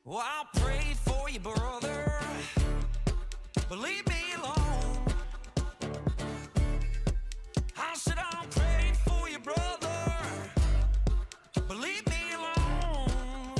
Well, I'll pray for you, brother, but leave me alone. I said I'll pray for you, brother, but leave me alone.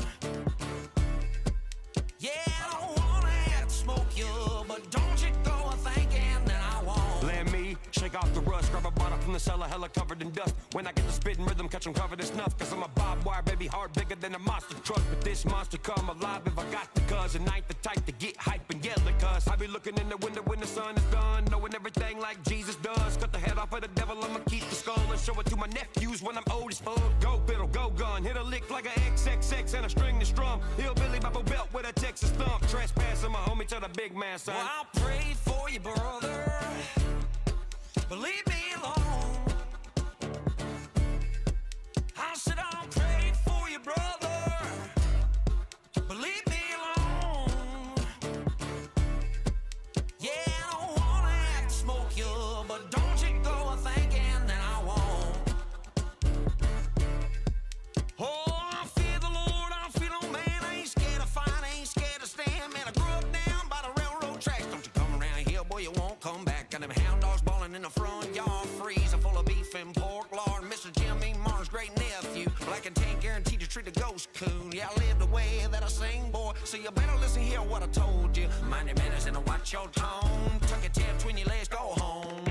Yeah, I don't wanna have to smoke you, but don't you go thinking that I won't. Let me shake off the rust, grab a bottle from the cellar, hella covered in dust. When I get the spitting rhythm, catch 'em covered in snuff. Cause I'm a barbed wire, baby, heart bigger than a monster truck. But this monster come alive if I got the cuz. And I ain't the type to get hype and yell at cuz. I be looking in the window when the sun is done, knowing everything like Jesus does. Cut the head off of the devil, I'ma keep the skull and show it to my nephews when I'm old as fuck. Go fiddle, go gun, hit a lick like a XXX and a string to strum. Hillbilly Bible belt with a Texas thump. Trespassing my homie to the big man, son. Well, I'll pray for you, brother, but leave me alone. I said I'll pray for you, brother, but leave me alone. Yeah, I don't wanna have to smoke you, but don't you go thinking that I won't. Oh, I fear the Lord, I feel no man. I ain't scared of fight, I ain't scared of stand. Man, I grew up down by the railroad tracks. Don't you come around here, boy, you won't come back. Got them hound dogs bawling in the front yard, freezer full of beef and pork lard. Mr. Jimmy Martin's great nephew, black and tan, guaranteed to treat a ghost coon. Yeah, I live the way that I sing, boy, so you better listen here what I told you. Mind your manners and watch your tone. Tuck your tail between your legs, go home.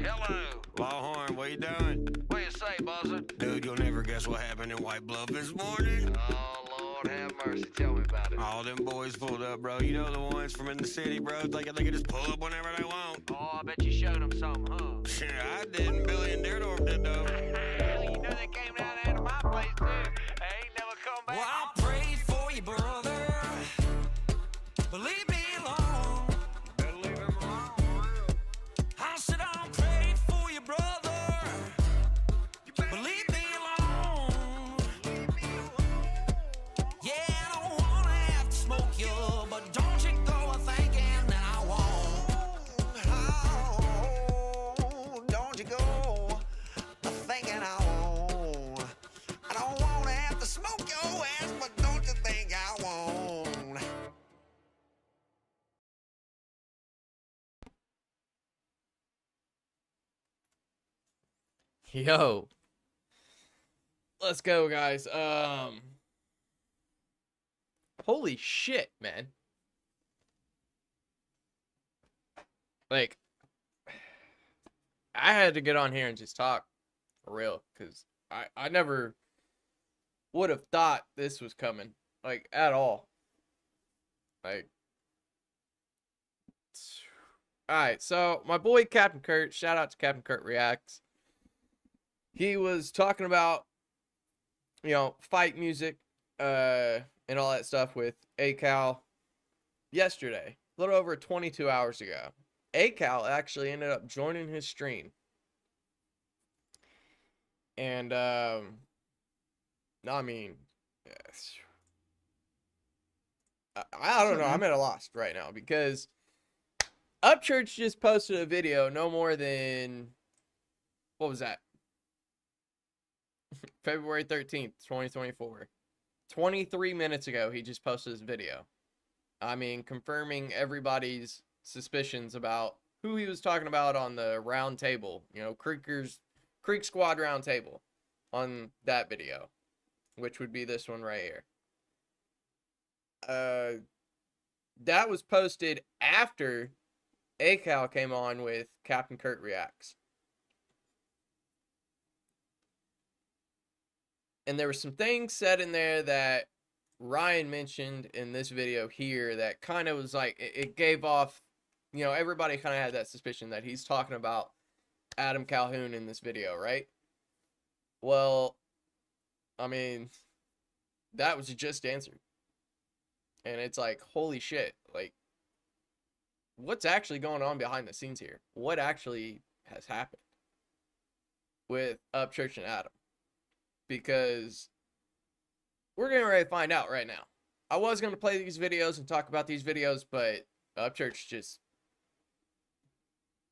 Hello. Longhorn, what you doing? What you say, buzzer? Dude, you'll never guess what happened in White Bluff this morning. Oh, Lord have mercy. Tell me about it. All them boys pulled up, bro. You know the ones from in the city, bro. They can just pull up whenever they want. Oh, I bet you showed them some, huh? Yeah, I didn't. Billy and Daredorf did, though. You know they came down there to my place, too. They ain't never come back. Well, I'll pray for you, brother, but leave me alone. Better leave him alone. I said I'll pray for you, brother, but leave me alone. Yeah, I don't wanna have to smoke you, but don't you go thinking that I won't. Oh, don't you go thinking I won't. I don't wanna have to smoke your ass, but don't you think I won't. Yo, let's go, guys. Holy shit, man. Like, I had to get on here and just talk for real, because I never would have thought this was coming, like, at all. Like, alright, so my boy Captain Kurt, shout out to Captain Kurt Reacts. He was talking about, you know, fight music, and all that stuff with ACAL yesterday, a little over 22 hours ago. ACAL actually ended up joining his stream. And, I mean, yes. I don't know. I'm at a loss right now because Upchurch just posted a video no more than, what was that? February 13th, 2024. 23 minutes ago, he just posted this video. I mean, confirming everybody's suspicions about who he was talking about on the round table. You know, Creek Squad round table on that video, which would be this one right here. That was posted after ACAL came on with Captain Kurt Reacts. And there were some things said in there that Ryan mentioned in this video here that kind of was like, it gave off, you know, everybody kind of had that suspicion that he's talking about Adam Calhoun in this video, right? Well, I mean, that was just answered. And it's like, holy shit, like, what's actually going on behind the scenes here? What actually has happened with Upchurch and Adam? Because we're getting ready to find out right now. I was going to play these videos and talk about these videos, but Upchurch just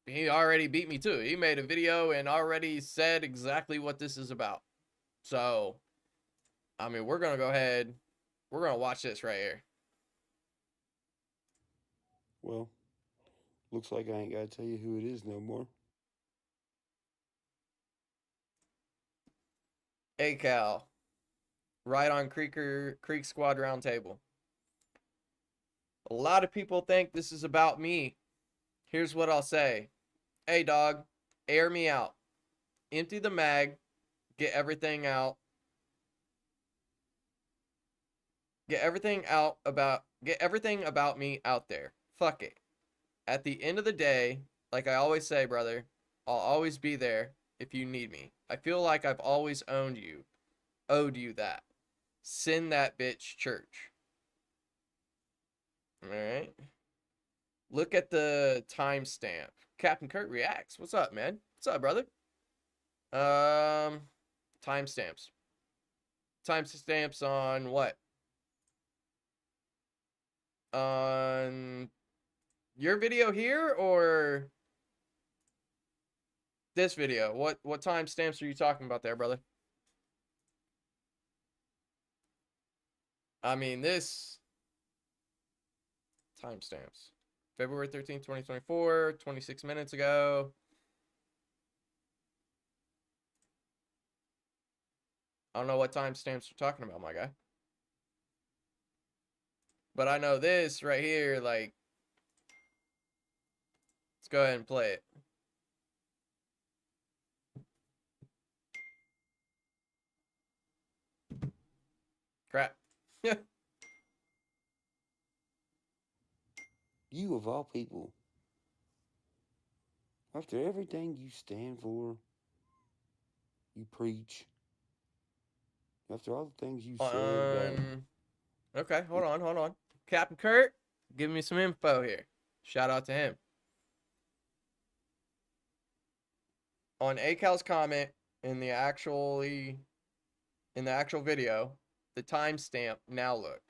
he already beat me too. He made a video and already said exactly what this is about. So, I mean, we're going to go ahead. We're going to watch this right here. Well, looks like I ain't got to tell you who it is no more. ACAL. Right on Creek Squad Roundtable. A lot of people think this is about me. Here's what I'll say. Hey, dog, air me out. Empty the mag. Get everything out. Get everything about me out there. Fuck it. At the end of the day, like I always say, brother, I'll always be there if you need me. I feel like I've always owed you that. Send that bitch church. Alright. Look at the timestamp. Captain Kurt reacts. What's up, man? What's up, brother? Timestamps. Timestamps on what? On your video here or this video? What timestamps are you talking about there, brother? I mean, this timestamps. February 13th, 2024, 26 minutes ago. I don't know what timestamps you're talking about, my guy. But I know this right here, like, let's go ahead and play it. Crap. You of all people, after everything you stand for, you preach, after all the things you said about... Okay, hold on. Captain Kurt, give me some info here. Shout out to him. On ACAL's comment in the actual video, the timestamp now look.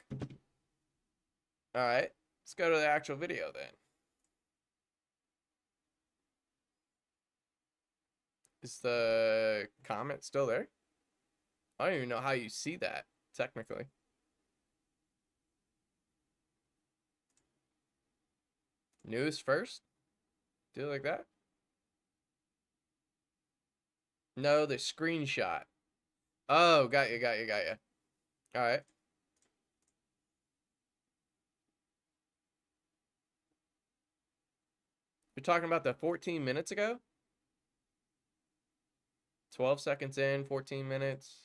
Alright, let's go to the actual video then. Is the comment still there? I don't even know how you see that, technically. News first? Do it like that? No, the screenshot. Oh, got you. Alright. You're talking about the 14 minutes ago? 12 seconds in, 14 minutes.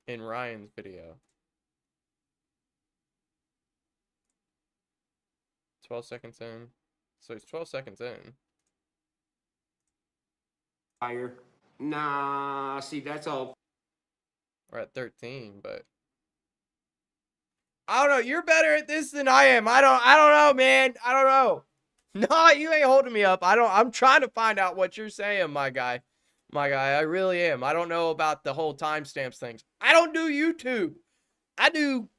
In Ryan's video. 12 seconds in. So it's 12 seconds in. Higher. Nah, see, that's all. We're at 13, but I don't know. You're better at this than I am. I don't know, man. I don't know. No, you ain't holding me up. I'm trying to find out what you're saying, my guy. I really am. I don't know about the whole timestamps things. I don't do YouTube. I do,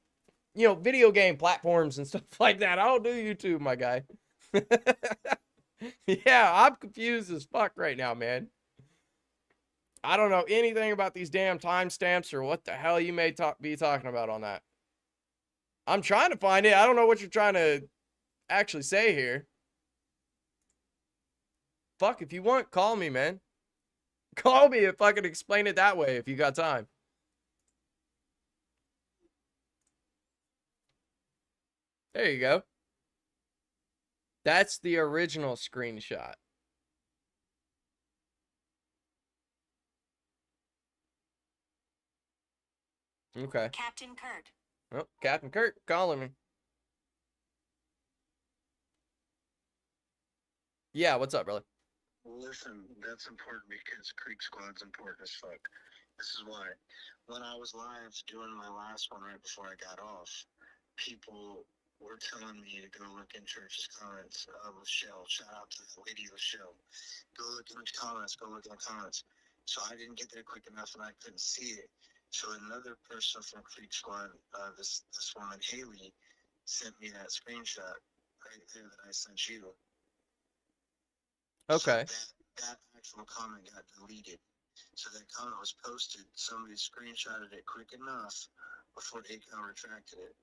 video game platforms and stuff like that. I don't do YouTube, my guy. Yeah, I'm confused as fuck right now, man. I don't know anything about these damn timestamps or what the hell you may be talking about on that. I'm trying to find it. I don't know what you're trying to actually say here. Fuck, if you want, call me, man. Call me if I can explain it that way if you got time. There you go. That's the original screenshot. Okay. Captain Kurt. Oh, Captain Kurt calling me. Yeah, what's up, brother? Listen, that's important because Creek Squad's important as fuck. This is why. When I was live doing my last one right before I got off, people were telling me to go look in Church's comments of Michelle. Shout out to the lady of the show. Go look in the comments. Go look in the comments. So I didn't get there quick enough and I couldn't see it. So another person from Creek Squad, this woman Haley, sent me that screenshot right there that I sent you. Okay. So that actual comment got deleted. So that comment was posted. Somebody screenshotted it quick enough before ACAL retracted it.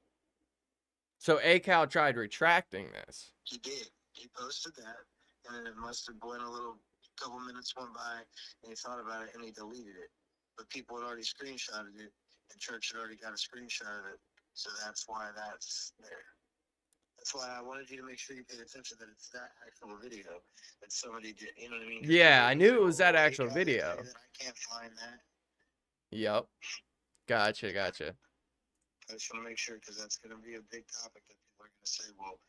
So ACAL tried retracting this. He did. He posted that, and then it must have went a couple minutes went by, and he thought about it, and he deleted it. But people had already screenshotted it, and church had already got a screenshot of it. So that's why that's there. That's why I wanted you to make sure you paid attention that it's that actual video that somebody did. You know what I mean? Yeah, I knew it was that actual ACAL video. did that. I can't find that. Yep. Gotcha. I just want to make sure because that's going to be a big topic that people are going to say, well,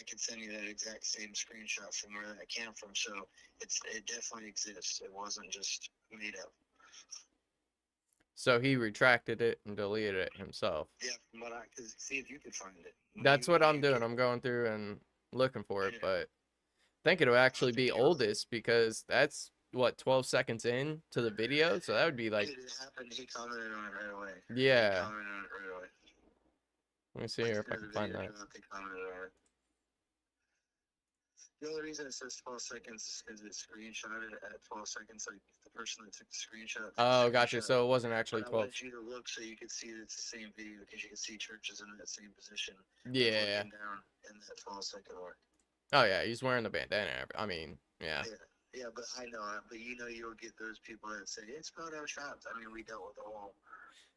I can send you that exact same screenshot from where that came from. So it definitely exists. It wasn't just made up. So he retracted it and deleted it himself. Yeah, from what cause see if you could find it. That's what I'm doing. I'm going through and looking for it, but I think it'll actually be oldest because that's what 12 seconds in to the video, so that would be like. It happened. He commented on it right away. Yeah. He commented on it right away. Let me see here if I can find that. The only reason it says 12 seconds is because it's screenshotted at 12 seconds, like the person that took the screenshot. Oh, gotcha. So it wasn't actually but 12. I wanted you to look so you could see that it's the same video because you can see churches in that same position. Yeah. Down in that 12-second mark. Oh yeah, he's wearing the bandana. I mean, yeah. Yeah, but I know, but you'll get those people that say it's photoshopped. I mean, we dealt with the whole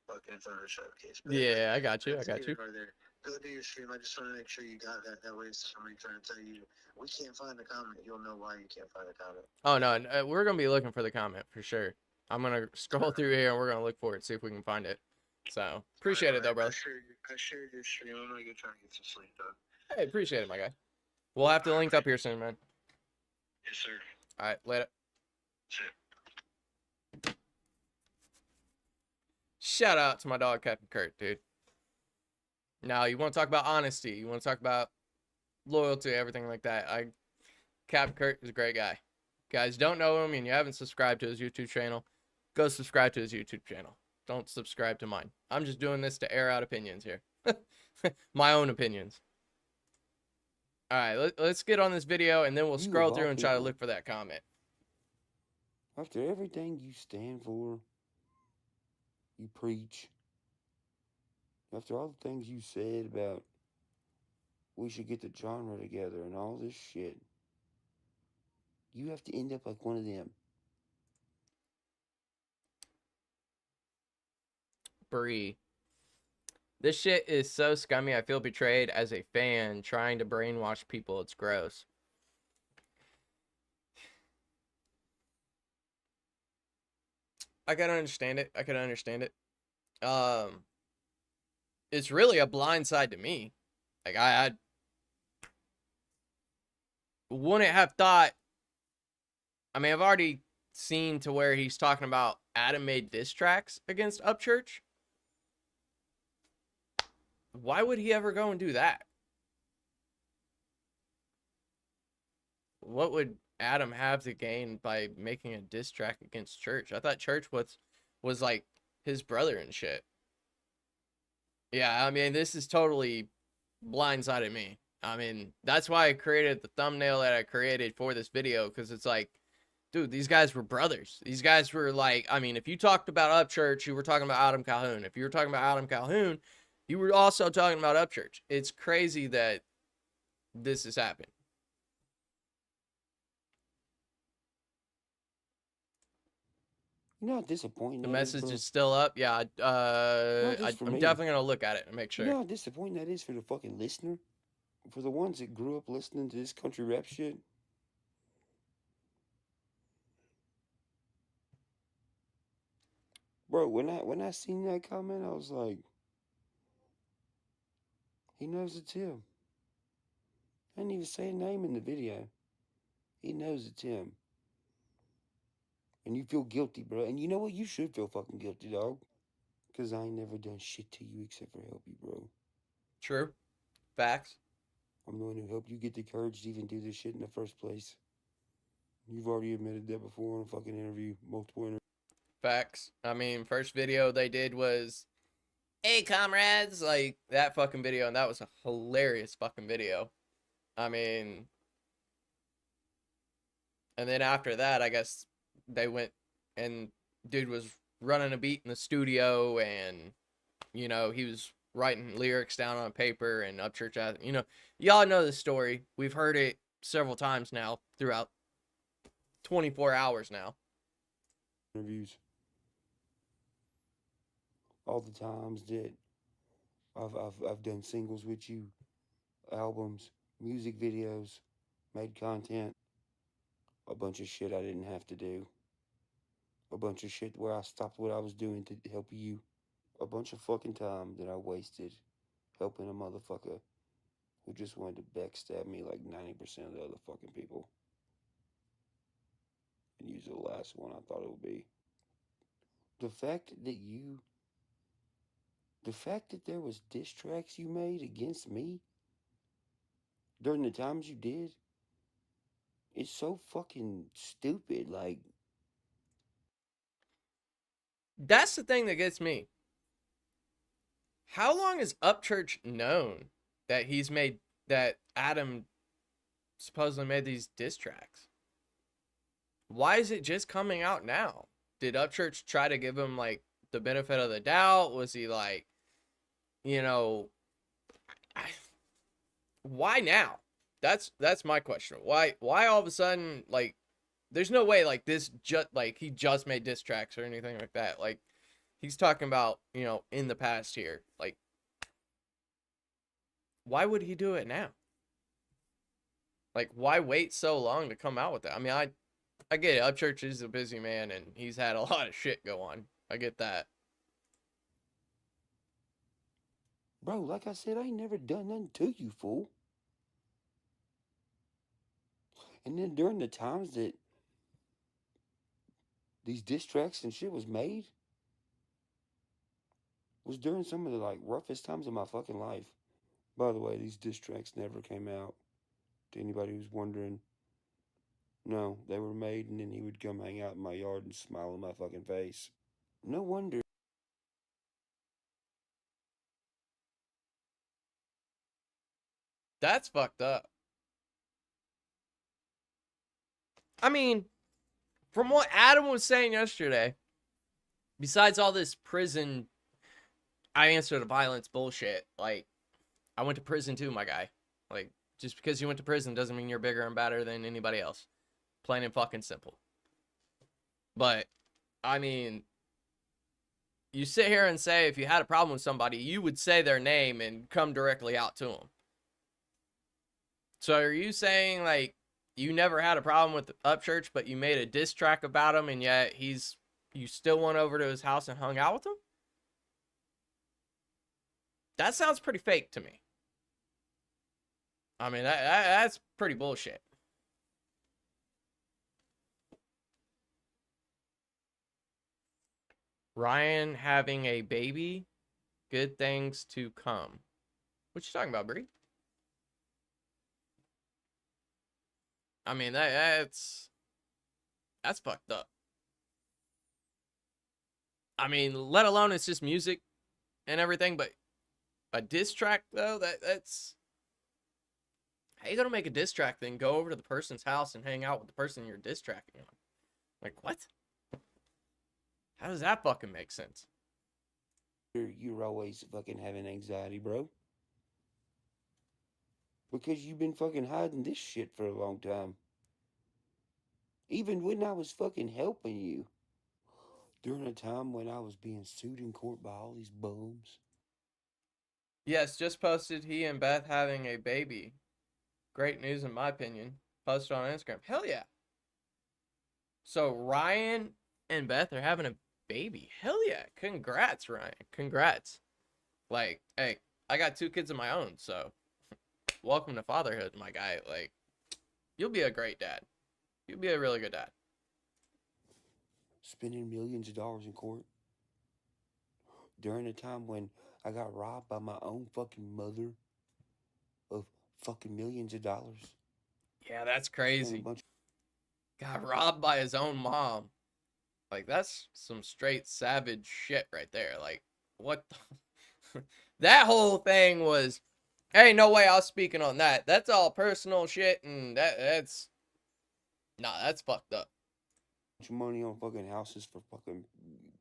fucking Photoshop case. Yeah, I got you. Go do your stream. I just want to make sure you got that. That way, somebody trying to tell you we can't find the comment, you'll know why you can't find the comment. Oh no, we're gonna be looking for the comment for sure. I'm gonna scroll through here and we're gonna look for it, see if we can find it. So appreciate it though, brother. I shared your stream. I'm gonna go try and get some sleep though. Hey, appreciate it, my guy. We'll have to link up here soon, man. Yes, sir. All right, later. Sure. Shout out to my dog, Captain Kurt, dude. Now, you want to talk about honesty. You want to talk about loyalty, everything like that. Captain Kurt is a great guy. Guys, don't know him and you haven't subscribed to his YouTube channel, go subscribe to his YouTube channel. Don't subscribe to mine. I'm just doing this to air out opinions here. My own opinions. All right, let's get on this video, and then we'll scroll through and try to look for that comment. After everything you stand for, you preach, after all the things you said about we should get the genre together and all this shit, you have to end up like one of them. Bree. This shit is so scummy. I feel betrayed as a fan trying to brainwash people. It's gross. I can understand it. It's really a blind side to me. Like I wouldn't have thought. I mean, I've already seen to where he's talking about Adam made diss tracks against Upchurch. Why would he ever go and do that? What would Adam have to gain by making a diss track against Church? I thought Church was like his brother and shit. Yeah, I mean, this is totally blindsided me. I mean, that's why I created the thumbnail that I created for this video, because it's like, dude, these guys were brothers. These guys were like, I mean, if you talked about Upchurch, you were talking about Adam Calhoun. If you were talking about Adam Calhoun, you were also talking about Upchurch. It's crazy that this has happened. You know how disappointing The that message is, is still up. Yeah, I'm me. definitely going to look at it and make sure. You know how disappointing that is for the fucking listener? For the ones that grew up listening to this country rap shit? Bro, when I seen that comment, I was like, he knows it's him. I didn't even say a name in the video. He knows it's him. And you feel guilty, bro. And you know what? You should feel fucking guilty, dog. Because I ain't never done shit to you except for help you, bro. True. Facts. I'm the one who helped you get the courage to even do this shit in the first place. You've already admitted that before in a fucking interview, multiple interviews. Facts. I mean, first video they did was, "Hey, comrades," like that fucking video, and that was a hilarious fucking video. I mean, and then after that, I guess they went and dude was running a beat in the studio, and you know, he was writing lyrics down on paper, and Upchurch Adam, you know, y'all know the story. We've heard it several times now throughout 24 hours now. Interviews. All the times that I've done singles with you, albums, music videos, made content, a bunch of shit I didn't have to do. A bunch of shit where I stopped what I was doing to help you. A bunch of fucking time that I wasted helping a motherfucker who just wanted to backstab me like 90% of the other fucking people. And use the last one I thought it would be. The fact that there was diss tracks you made against me during the times you did is so fucking stupid. Like, That's the thing that gets me. How long has Upchurch known that that Adam supposedly made these diss tracks? Why is it just coming out now? Did Upchurch try to give him like the benefit of the doubt? Was he like, you know, why now? That's my question. Why all of a sudden, like, there's no way like this he just made diss tracks or anything like that. Like, he's talking about, you know, in the past here. Like, why would he do it now? Like, why wait so long to come out with that? I mean, I get it. Upchurch is a busy man, and he's had a lot of shit go on. I get that. bro, like I said, I ain't never done nothing to you, fool. And then during the times that these diss tracks and shit was made, was during some of the like roughest times of my fucking life. By the way, these diss tracks never came out. To anybody who's wondering, no, they were made, and then he would come hang out in my yard and smile in my fucking face. No wonder. That's fucked up. I mean, from what Adam was saying yesterday, besides all this prison, I answer to violence bullshit. Like, I went to prison too, my guy. Like, just because you went to prison doesn't mean you're bigger and better than anybody else. Plain and fucking simple. But, I mean, you sit here and say if you had a problem with somebody, you would say their name and come directly out to them. So are you saying, like, you never had a problem with Upchurch, but you made a diss track about him, and yet you still went over to his house and hung out with him? That sounds pretty fake to me. I mean, that's pretty bullshit. Ryan having a baby, good things to come. What you talking about, Bree? I mean, that's fucked up. I mean, let alone it's just music and everything, but a diss track though, that's how you gonna make a diss track then go over to the person's house and hang out with the person you're diss tracking on? Like, what? How does that fucking make sense? You're always fucking having anxiety, bro. Because you've been fucking hiding this shit for a long time. Even when I was fucking helping you. During a time when I was being sued in court by all these bums. Yes, just posted he and Beth having a baby. Great news in my opinion. Posted on Instagram. Hell yeah. So Ryan and Beth are having a baby. Hell yeah. Congrats, Ryan. Congrats. Like, hey, I got 2 kids of my own, so welcome to fatherhood, my guy. Like, you'll be a great dad. You'll be a really good dad. Spending millions of dollars in court. During a time when I got robbed by my own fucking mother of fucking millions of dollars. Yeah, that's crazy. Got robbed by his own mom. Like, that's some straight savage shit right there. Like, what the... That whole thing was, hey, no way I was speaking on that. That's all personal shit, and that's... Nah, that's fucked up. Money on fucking houses for fucking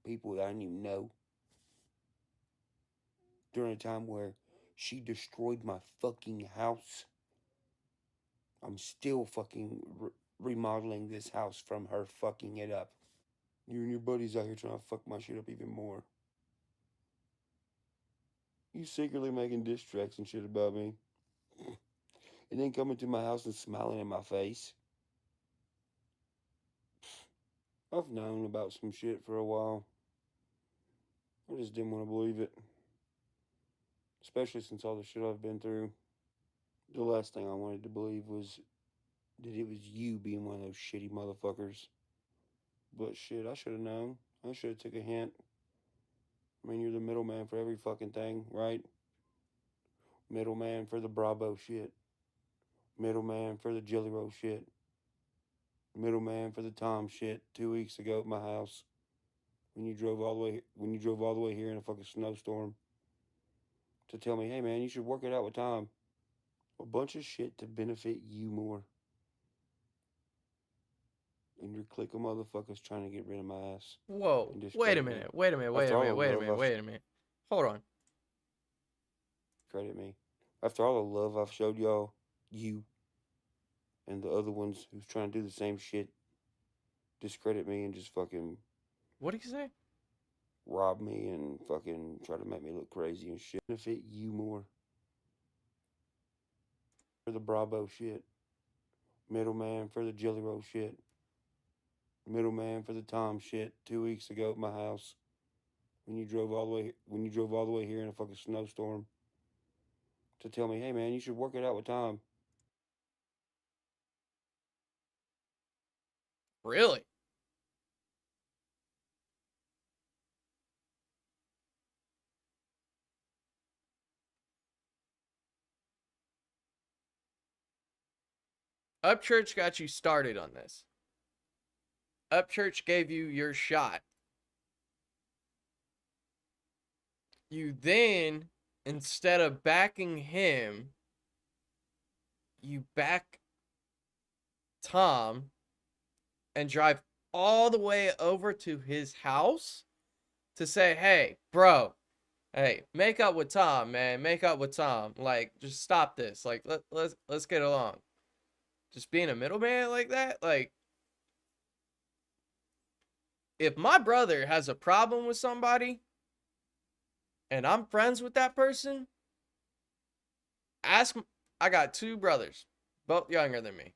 people that I didn't even know. During a time where she destroyed my fucking house. I'm still fucking remodeling this house from her fucking it up. You and your buddies out here trying to fuck my shit up even more. You secretly making diss tracks and shit about me. And then coming to my house and smiling in my face. I've known about some shit for a while. I just didn't want to believe it. Especially since all the shit I've been through. The last thing I wanted to believe was that it was you being one of those shitty motherfuckers. But shit, I should have known. I should have took a hint. I mean, you're the middleman for every fucking thing, right? Middleman for the Bravo shit. Middleman for the Jelly Roll shit. Middleman for the Tom shit 2 weeks ago at my house. When you drove all the way here in a fucking snowstorm. To tell me, hey man, you should work it out with Tom. A bunch of shit to benefit you more. And your clique of motherfuckers trying to get rid of my ass. Whoa, wait a minute. Hold on. Credit me. After all the love I've showed y'all, you, and the other ones who's trying to do the same shit, discredit me and just fucking... What did you say? Rob me and fucking try to make me look crazy and shit. Benefit you more. For the Bravo shit. Middleman for the Jelly Roll shit. Middleman for the Tom shit 2 weeks ago at my house. When you drove all the way here in a fucking snowstorm. To tell me, hey man, you should work it out with Tom. Really? Upchurch got you started on this. Upchurch gave you your shot. You then, instead of backing him, you back Tom and drive all the way over to his house to say, hey, bro, hey, make up with Tom, man. Make up with Tom. Like, just stop this. Like, let's get along. Just being a middleman like that, like, if my brother has a problem with somebody and I'm friends with that person, I got 2 brothers, both younger than me.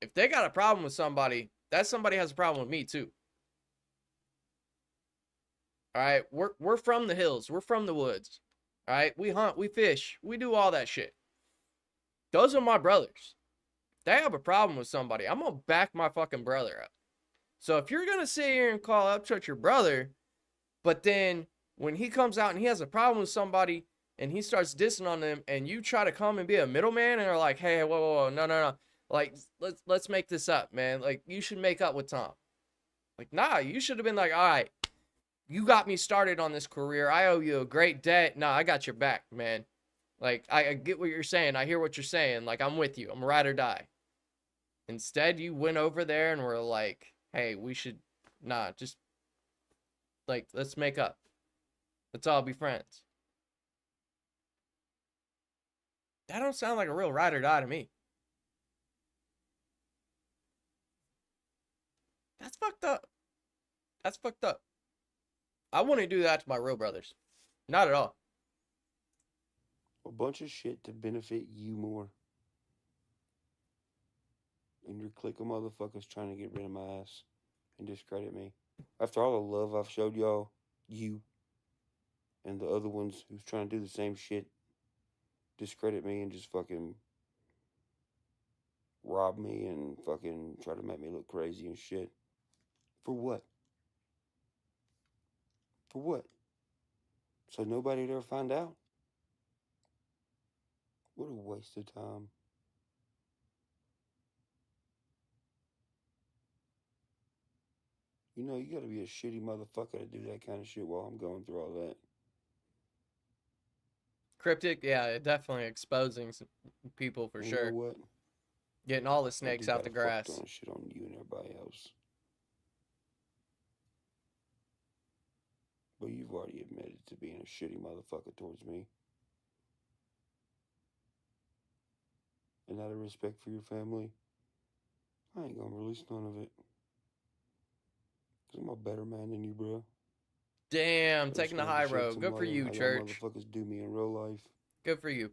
If they got a problem with somebody, that somebody has a problem with me too. All right, we're from the hills, we're from the woods. All right, we hunt, we fish, we do all that shit. Those are my brothers. If they have a problem with somebody, I'm gonna back my fucking brother up. So if you're gonna sit here and call Upchurch your brother, but then when he comes out and he has a problem with somebody and he starts dissing on them, and you try to come and be a middleman and are like, hey, whoa, no, like let's make this up, man. Like, you should make up with Tom. Like, nah, you should have been like, all right, you got me started on this career. I owe you a great debt. Nah, I got your back, man. Like, I get what you're saying. I hear what you're saying. Like, I'm with you. I'm ride or die. Instead, you went over there and were like, hey, we should, nah, just, like, let's make up. Let's all be friends. That don't sound like a real ride or die to me. That's fucked up. That's fucked up. I wouldn't do that to my real brothers. Not at all. A bunch of shit to benefit you more. And your clique of motherfuckers trying to get rid of my ass and discredit me. After all the love I've showed y'all, you, and the other ones who's trying to do the same shit, discredit me and just fucking rob me and fucking try to make me look crazy and shit. For what? For what? So nobody'd ever find out? What a waste of time. You know, you gotta be a shitty motherfucker to do that kind of shit while I'm going through all that. Cryptic, yeah, definitely exposing some people for And sure. You know what? Getting all the I snakes do out the got a fuck grass. ton of shit on you and everybody else. But you've already admitted to being a shitty motherfucker towards me. And out of respect for your family, I ain't gonna release none of it. Cause I'm a better man than you, bro. Damn, I just taking the wanted to high shed road. some Good for light on you, how y'all church. motherfuckers do me in real life. Good for you.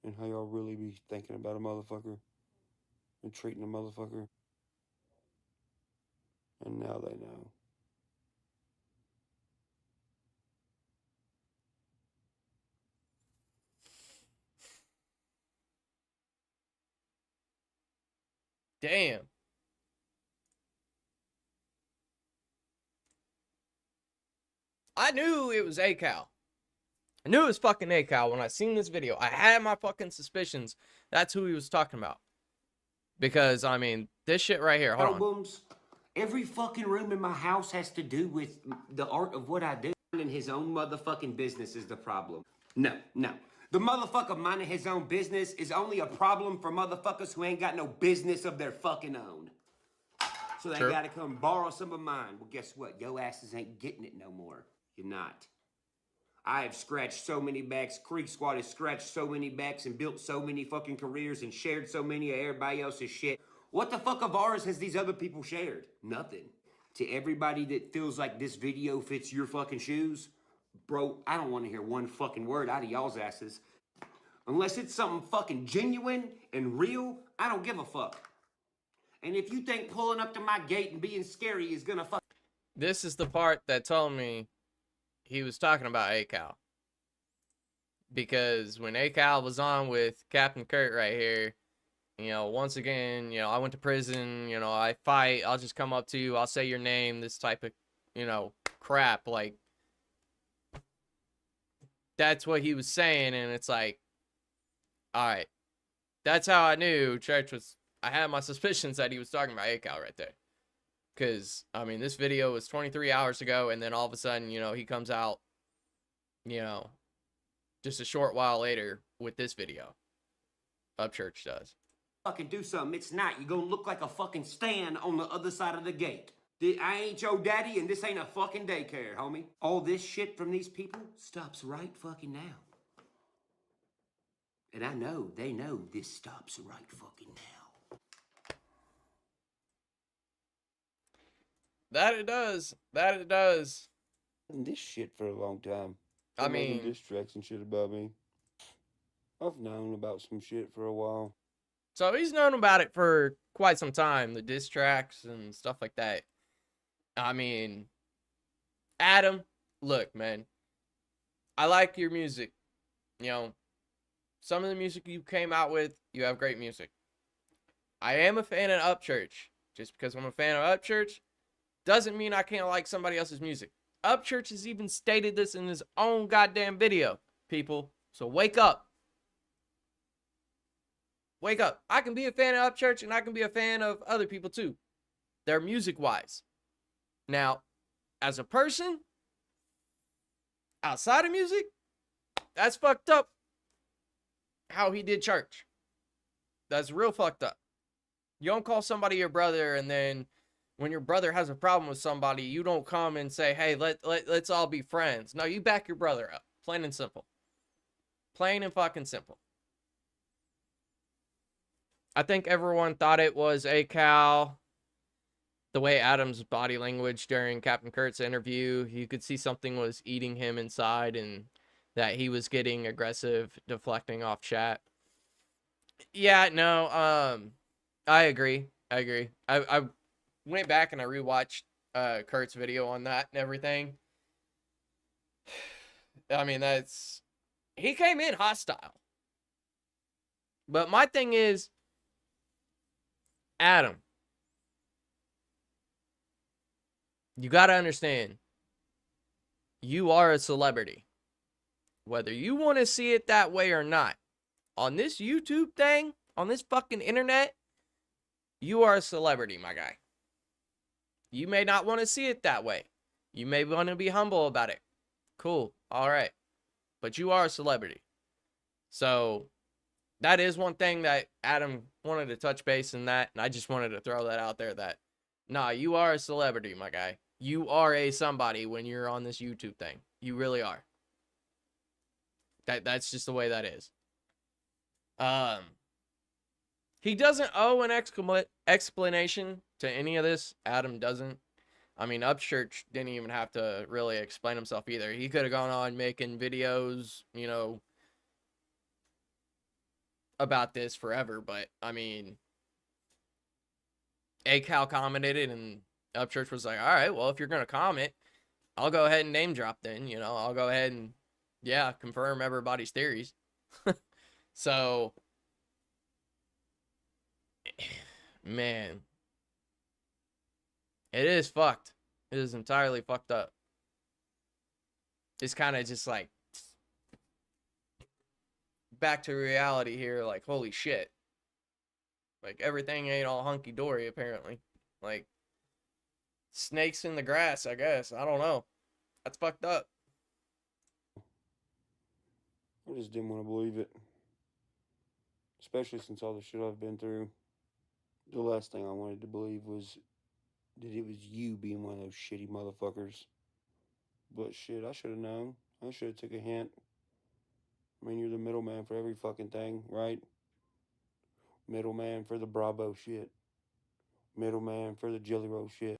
And how y'all really be thinking about a motherfucker. And treating a motherfucker. And now they know. Damn. I knew it was ACAL. I knew it was fucking ACAL when I seen this video. I had my fucking suspicions. That's who he was talking about. Because, I mean, this shit right here. Hold on. Albums. Every fucking room in my house has to do with the art of what I do. And his own motherfucking business is the problem. No. The motherfucker minding his own business is only a problem for motherfuckers who ain't got no business of their fucking own. So they True. gotta come borrow some of mine. Well, guess what? Yo asses ain't getting it no more. You're not. I have scratched so many backs. Creek Squad has scratched so many backs and built so many fucking careers and shared so many of everybody else's shit. What the fuck of ours has these other people shared? Nothing. To everybody that feels like this video fits your fucking shoes, bro, I don't want to hear one fucking word out of y'all's asses. Unless it's something fucking genuine and real, I don't give a fuck. And if you think pulling up to my gate and being scary is gonna fuck... This is the part that told me he was talking about ACAL. Because when ACAL was on with Captain Kurt right here, you know, once again, you know, I went to prison, you know, I fight, I'll just come up to you, I'll say your name, this type of, you know, crap. Like, that's what he was saying, and it's like, alright. That's how I knew Church was, I had my suspicions that he was talking about ACAL right there. Because, I mean, this video was 23 hours ago, and then all of a sudden, you know, he comes out, you know, just a short while later with this video. Upchurch does. Fucking do something. It's not. You're gonna look like a fucking stand on the other side of the gate. I ain't your daddy, and this ain't a fucking daycare, homie. All this shit from these people stops right fucking now. And I know, they know this stops right fucking now. That it does. That it does. This shit for a long time. I They're making mean, diss tracks and shit about me. I've known about some shit for a while. so he's known about it for quite some time, the diss tracks and stuff like that. I mean, Adam, look, man, I like your music. You know, some of the music you came out with, you have great music. I am a fan of Upchurch. Just because I'm a fan of Upchurch doesn't mean I can't like somebody else's music. Upchurch has even stated this in his own goddamn video, people. So wake up. Wake up. I can be a fan of Upchurch and I can be a fan of other people too. They're music-wise. Now, as a person, outside of music, that's fucked up how he did church. That's real fucked up. You don't call somebody your brother, and then when your brother has a problem with somebody, you don't come and say, hey, let's all be friends. No, you back your brother up. Plain and simple. Plain and fucking simple. I think everyone thought it was ACAL. The way Adam's body language during Captain Kurt's interview, you could see something was eating him inside and that he was getting aggressive, deflecting off chat. Yeah, no, I agree. I went back and I rewatched Kurt's video on that and everything. I mean, he came in hostile. But my thing is, Adam, you got to understand, you are a celebrity. Whether you want to see it that way or not, on this YouTube thing, on this fucking internet, you are a celebrity, my guy. You may not want to see it that way. You may want to be humble about it. Cool. All right. But you are a celebrity. So that is one thing that Adam wanted to touch base in that. And I just wanted to throw that out there that, nah, you are a celebrity, my guy. You are a somebody when you're on this YouTube thing. You really are. That's just the way that is. He doesn't owe an explanation to any of this. Adam doesn't. I mean, Upchurch didn't even have to really explain himself either. He could have gone on making videos, you know, about this forever. But, I mean, ACAL commented it, and Upchurch was like, all right, well, if you're going to comment, I'll go ahead and name drop then. You know, I'll go ahead and, yeah, confirm everybody's theories. So, man, it is fucked. It is entirely fucked up. It's kind of just like back to reality here. Like, holy shit. Like, everything ain't all hunky-dory, apparently. Like, snakes in the grass, I guess. I don't know. That's fucked up. I just didn't want to believe it. Especially since all the shit I've been through. The last thing I wanted to believe was that it was you being one of those shitty motherfuckers. But shit, I should have known. I should have took a hint. I mean, you're the middleman for every fucking thing, right? Middleman for the Bravo shit. Middleman for the Jelly Roll shit.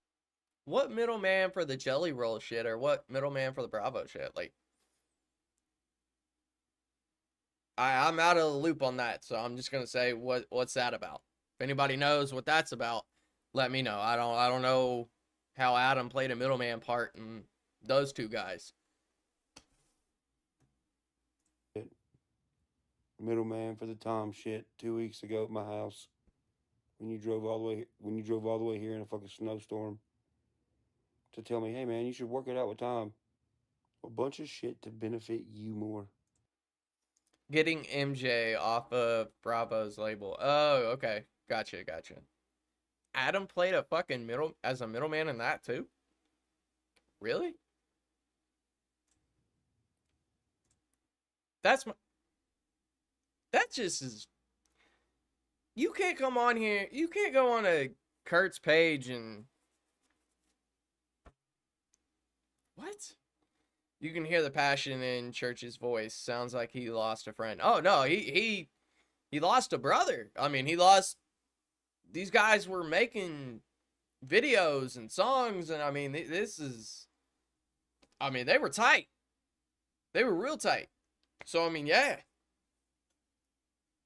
What middleman for the Jelly Roll shit, or what middleman for the Bravo shit? Like, I'm out of the loop on that, so I'm just gonna say what's that about? If anybody knows what that's about, let me know. I don't know how Adam played a middleman part in those two guys. Middleman for the Tom shit 2 weeks ago at my house. When you drove all the way here in a fucking snowstorm to tell me, hey man, you should work it out with Tom. A bunch of shit to benefit you more. Getting MJ off of Bravo's label. Oh, okay. Gotcha. Adam played a fucking middleman in that too? Really? That just is... You can't come on here. You can't go on a Kurt's page and... What? You can hear the passion in Church's voice. Sounds like he lost a friend. Oh, no. He lost a brother. I mean, he lost... These guys were making videos and songs, and I mean, this is... I mean, they were tight. They were real tight. So, I mean, yeah.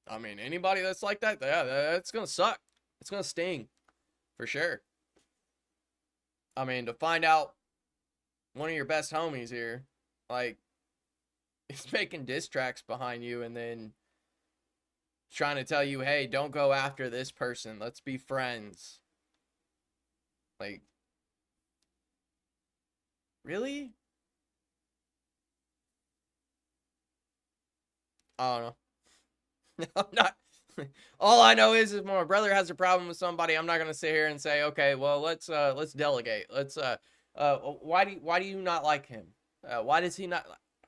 I mean, anybody that's like that, yeah, that's gonna suck. It's gonna sting. For sure. I mean, to find out one of your best homies here, like, is making diss tracks behind you and then trying to tell you, hey, don't go after this person. Let's be friends. Like, really? I don't know. I'm not. All I know is if my brother has a problem with somebody, I'm not gonna sit here and say, okay, well, let's delegate. Let's why do you not like him? Why does he not?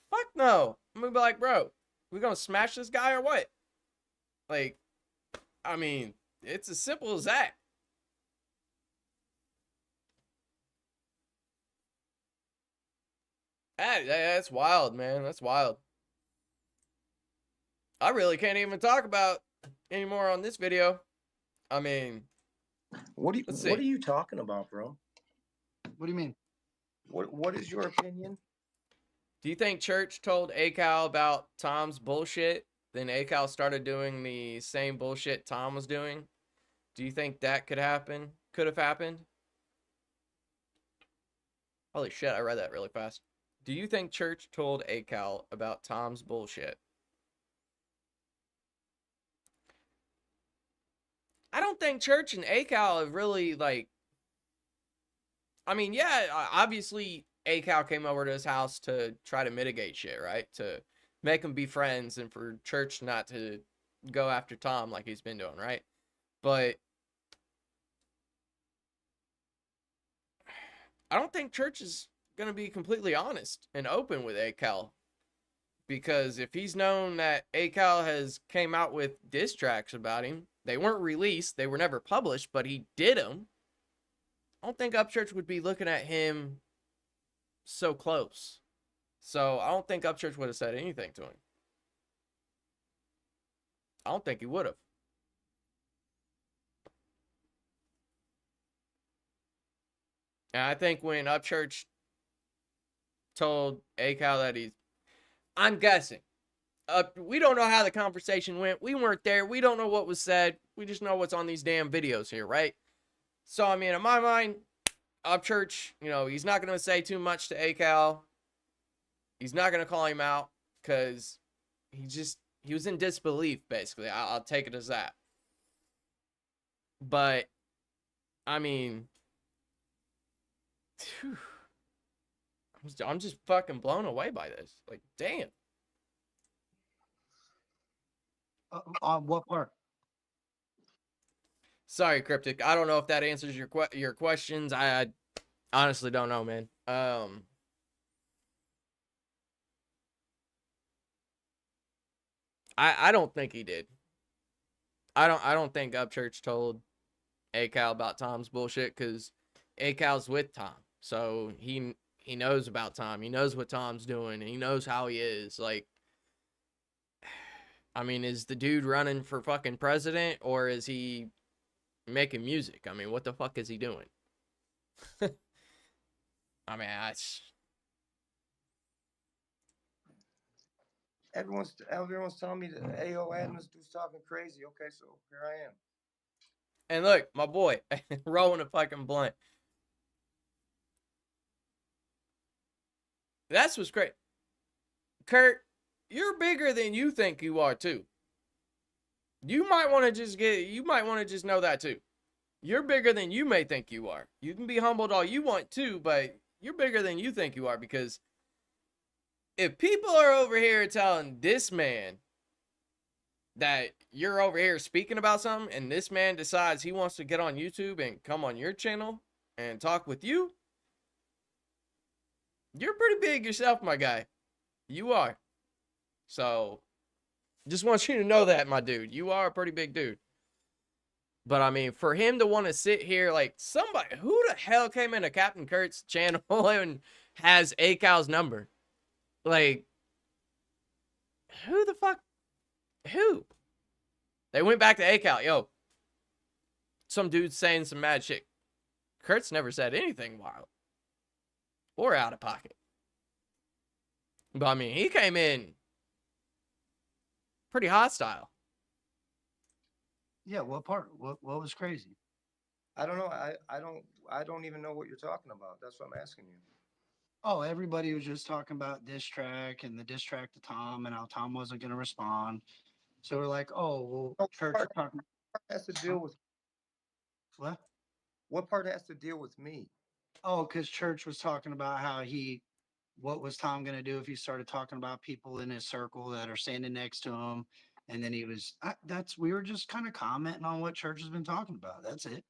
Fuck no. I'm gonna be like, bro, we gonna smash this guy or what? Like, I mean, it's as simple as that. That's wild, man. That's wild. I really can't even talk about anymore on this video. I mean, what are you talking about, bro? What do you mean? What is your opinion? Do you think Church told ACAL about Tom's bullshit? Then ACAL started doing the same bullshit Tom was doing? Do you think that could happen? Could have happened? Holy shit, I read that really fast. Do you think Church told ACAL about Tom's bullshit? I don't think Church and ACAL have really, like... I mean, yeah, obviously ACAL came over to his house to try to mitigate shit, right? To make him be friends and for Church not to go after Tom like he's been doing, right? But I don't think Church is going to be completely honest and open with ACAL. Because if he's known that ACAL has came out with diss tracks about him, they weren't released, they were never published, but he did them. I don't think Upchurch would be looking at him so close. So I don't think Upchurch would have said anything to him. I don't think he would have. And I think when Upchurch told ACAL that I'm guessing. We don't know how the conversation went. We weren't there. We don't know what was said. We just know what's on these damn videos here, right? So, I mean, in my mind, Upchurch, you know, he's not going to say too much to ACAL. He's not going to call him out because he was in disbelief, basically. I'll take it as that. But, I mean, phew, I'm just fucking blown away by this. Like, damn. On what part? Sorry, Cryptic. I don't know if that answers your questions. I honestly don't know, man. I don't think he did. I don't think Upchurch told ACAL about Tom's bullshit because ACAL's with Tom, so he knows about Tom. He knows what Tom's doing. And he knows how he is. Like, I mean, is the dude running for fucking president or is he making music? I mean, what the fuck is he doing? I mean, Everyone's telling me that AO Adams dude's talking crazy. Okay, so here I am. And look, my boy, rolling a fucking blunt. That's what's great. Kurt, you're bigger than you think you are too. You might want to just know that too. You're bigger than you may think you are. You can be humbled all you want to, but you're bigger than you think you are, because if people are over here telling this man that you're over here speaking about something and this man decides he wants to get on YouTube and come on your channel and talk with you, you're pretty big yourself, my guy. You are. So, just want you to know that, my dude. You are a pretty big dude. But, I mean, for him to want to sit here, like, somebody, who the hell came into Captain Kurt's channel and has ACAL's number? Like, who the fuck? Who? They went back to ACAL. Yo, some dude's saying some mad shit. Kurt's never said anything wild or out of pocket. But, I mean, he came in pretty hostile. Yeah, what part? What was crazy? I don't know. I don't even know what you're talking about. That's what I'm asking you. Oh, everybody was just talking about diss track and the diss track to Tom and how Tom wasn't going to respond. So we're like, oh, well, Church was talking. Has to deal with What? what part has to deal with me? Oh, because Church was talking about how what was Tom going to do if he started talking about people in his circle that are standing next to him? And then we were just kind of commenting on what Church has been talking about. That's it.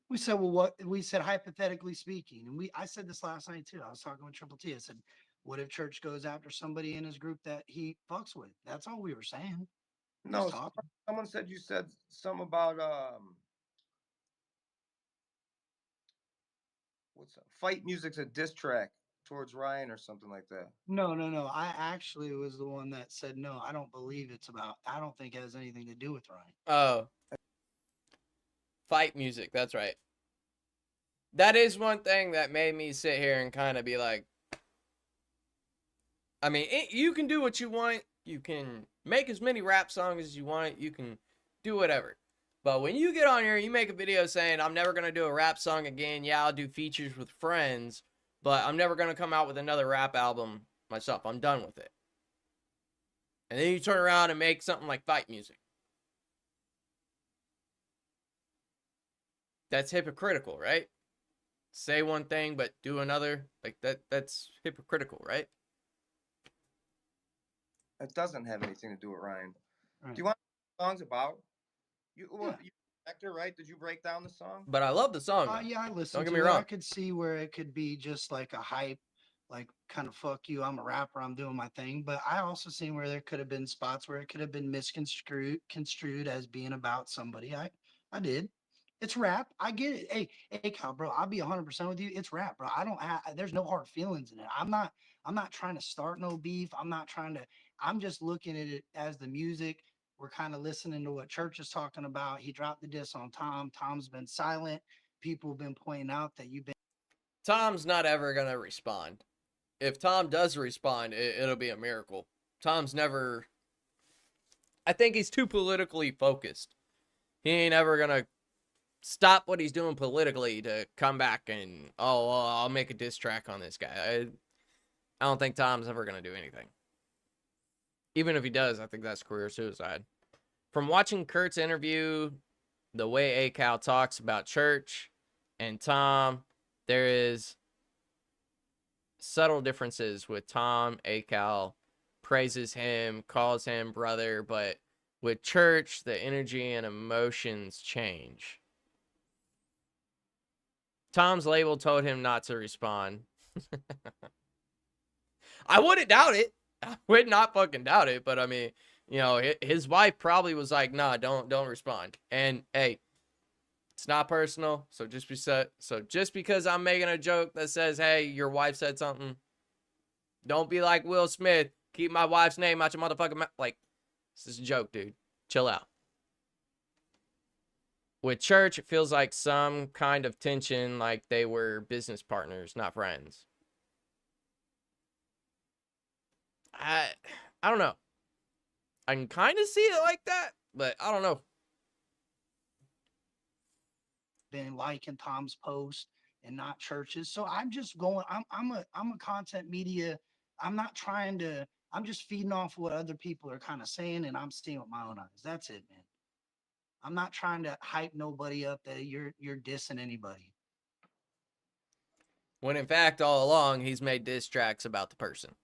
We said, well, we said, hypothetically speaking, and I said this last night too. I was talking with Triple T. I said, what if Church goes after somebody in his group that he fucks with? That's all we were saying. No, someone said you said something about fight music's a diss track towards Ryan or something like that. No. I actually was the one that said, no, I don't believe I don't think it has anything to do with Ryan. Oh. Fight music, that's right. That is one thing that made me sit here and kind of be like, I mean, you can do what you want. You can make as many rap songs as you want. You can do whatever. But when you get on here, you make a video saying, I'm never going to do a rap song again. Yeah, I'll do features with friends, but I'm never going to come out with another rap album myself. I'm done with it. And then you turn around and make something like fight music. That's hypocritical, right? Say one thing, but do another. Like, that's hypocritical, right? It doesn't have anything to do with Ryan. Right. Do you want songs about? You Actor, right? Did you break down the song? But I love the song. though. Yeah, I listened Don't get to me it. wrong. I could see where it could be just like a hype, like kind of fuck you. I'm a rapper. I'm doing my thing. But I also seen where there could have been spots where it could have been construed as being about somebody. I did. It's rap. I get it. Hey, Cal, bro. I'll be 100% with you. It's rap, bro. I don't have. There's no hard feelings in it. I'm not. I'm not trying to start no beef. I'm not trying to. I'm just looking at it as the music. We're kind of listening to what Church is talking about. He dropped the diss on Tom. Tom's been silent. People have been pointing out that you've been. Tom's not ever gonna respond. If Tom does respond, it'll be a miracle. Tom's never. I think he's too politically focused. He ain't ever gonna stop what he's doing politically to come back and, oh, well, I'll make a diss track on this guy. I don't think Tom's ever gonna do anything. Even if he does, I think that's career suicide. From watching Kurt's interview, the way ACal talks about church and Tom, there is subtle differences with Tom. ACal praises him, calls him brother, but with church, the energy and emotions change. Tom's label told him not to respond. I wouldn't doubt it. I would not fucking doubt it, but I mean, you know, his wife probably was like, "Nah, don't respond." And hey, it's not personal, so just because I'm making a joke that says, "Hey, your wife said something," don't be like Will Smith. Keep my wife's name out your motherfucking mouth. Like, this is a joke, dude. Chill out. With church, it feels like some kind of tension, like they were business partners, not friends. I don't know. I can kind of see it like that, but I don't know. Been liking Tom's post and not Church's. So I'm just going. I'm a content media. I'm not trying to. I'm just feeding off what other people are kind of saying, and I'm seeing with my own eyes. That's it, man. I'm not trying to hype nobody up that you're dissing anybody. When in fact, all along, he's made diss tracks about the person.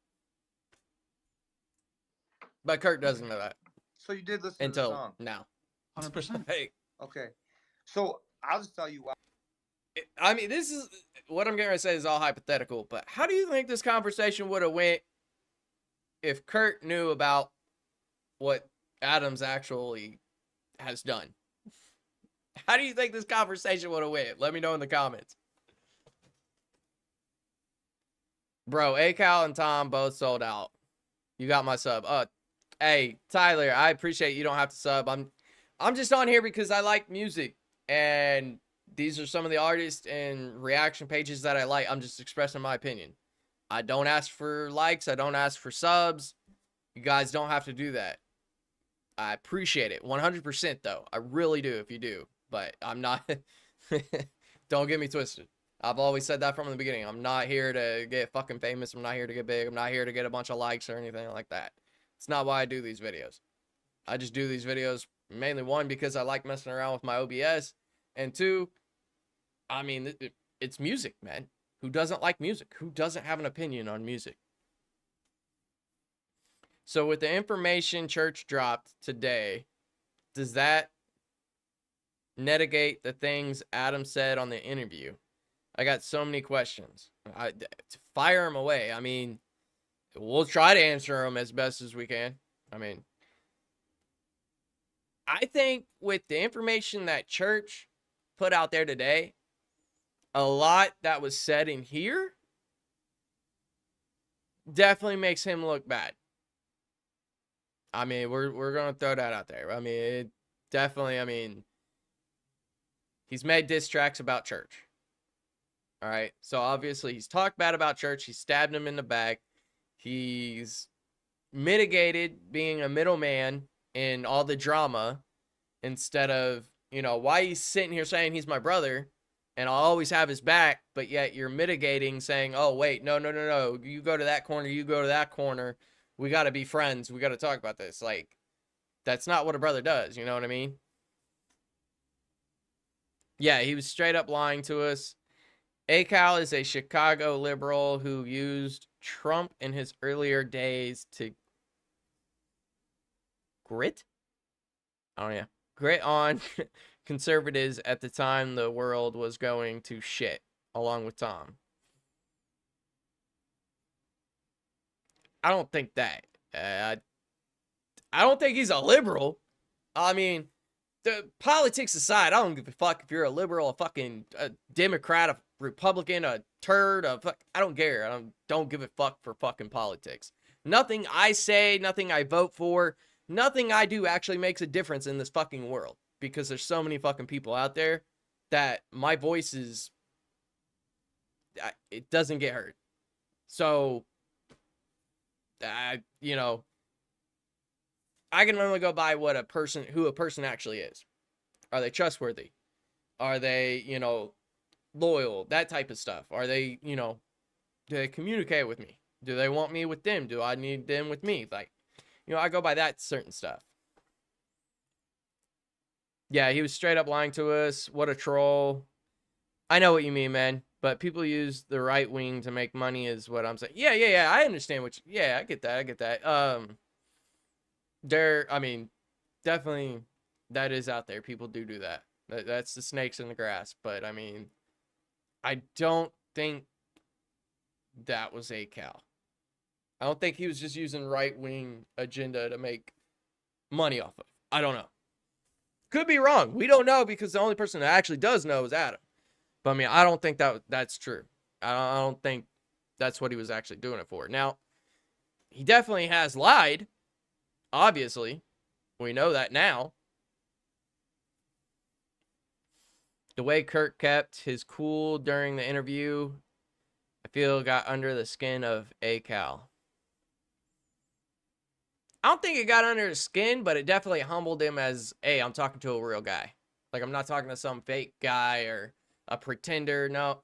But Kurt doesn't know that. So you did listen to the Until song? now. 100%. Hey, Okay. So I'll just tell you why. I mean, this is what I'm going to say is all hypothetical, but how do you think this conversation would have went if Kurt knew about what Adams actually has done? How do you think this conversation would have went? Let me know in the comments. Bro, ACal and Tom both sold out. You got my sub. Hey, Tyler, I appreciate you don't have to sub. I'm just on here because I like music, and these are some of the artists and reaction pages that I like. I'm just expressing my opinion. I don't ask for likes. I don't ask for subs. You guys don't have to do that. I appreciate it. 100% though. I really do if you do. But I'm not... Don't get me twisted. I've always said that from the beginning. I'm not here to get fucking famous. I'm not here to get big. I'm not here to get a bunch of likes or anything like that. It's not why I do these videos. I just do these videos mainly, one, because I like messing around with my OBS, and two, I mean, it's music, man. Who doesn't like music? Who doesn't have an opinion on music? So with the information Church dropped today, does that negate the things Adam said on the interview? I got so many questions. Fire them away. I mean, we'll try to answer them as best as we can. I mean, I think with the information that Church put out there today, a lot that was said in here definitely makes him look bad. I mean, we're going to throw that out there. I mean, it definitely, I mean, he's made diss tracks about Church. All right. So obviously he's talked bad about Church. He stabbed him in the back. He's mitigated being a middleman in all the drama instead of, you know, why he's sitting here saying he's my brother and I'll always have his back, but yet you're mitigating saying, oh, wait, no. You go to that corner. You go to that corner. We got to be friends. We got to talk about this. Like, that's not what a brother does. You know what I mean? Yeah, he was straight up lying to us. ACal is a Chicago liberal who used Trump in his earlier days to grit? Oh, yeah. Grit on conservatives at the time the world was going to shit, along with Tom. I don't think that. I don't think he's a liberal. I mean, the politics aside, I don't give a fuck if you're a liberal, a fucking a Democrat, a Republican, a turd, I don't care. I don't give a fuck for fucking politics. Nothing I say, nothing I vote for, nothing I do actually makes a difference in this fucking world, because there's so many fucking people out there that my voice is, it doesn't get heard. So, you know, I can only go by what who a person actually is. Are they trustworthy? Are they, you know, loyal? That type of stuff. Are they, you know, do they communicate with me? Do they want me with them? Do I need them with me? Like, you know, I go by that certain stuff. Yeah, he was straight up lying to us. What a troll. I know what you mean, man. But people use the right wing to make money is what I'm saying. Yeah. I understand I get that. I mean, definitely that is out there. People do that. That's the snakes in the grass. But I mean, I don't think that was a cow. I don't think he was just using right-wing agenda to make money off of. I don't know. Could be wrong. We don't know, because the only person that actually does know is Adam. But I mean, I don't think that's true. I don't think that's what he was actually doing it for. Now, he definitely has lied. Obviously. We know that now. The way Kurt kept his cool during the interview, I feel got under the skin of a cow. I don't think it got under his skin, but it definitely humbled him as, hey, I'm talking to a real guy. Like, I'm not talking to some fake guy or a pretender. No,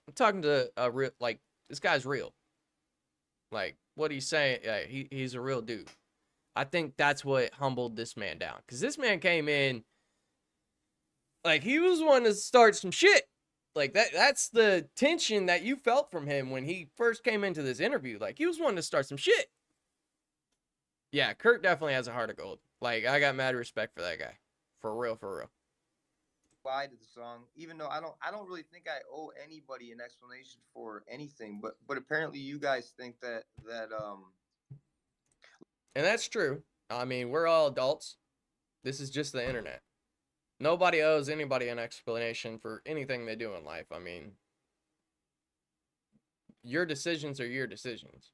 I'm talking to a real, like, this guy's real. Like, what he's saying, yeah, he's a real dude. I think that's what humbled this man down. Because this man came in, like, he was one to start some shit. Like, that's the tension that you felt from him when he first came into this interview. Like, he was one to start some shit. Yeah, Kurt definitely has a heart of gold. Like, I got mad respect for that guy. For real. Lie to the song, even though I don't really think I owe anybody an explanation for anything, but apparently you guys think that And that's true. I mean, we're all adults. This is just the internet. Nobody owes anybody an explanation for anything they do in life. I mean, your decisions are your decisions.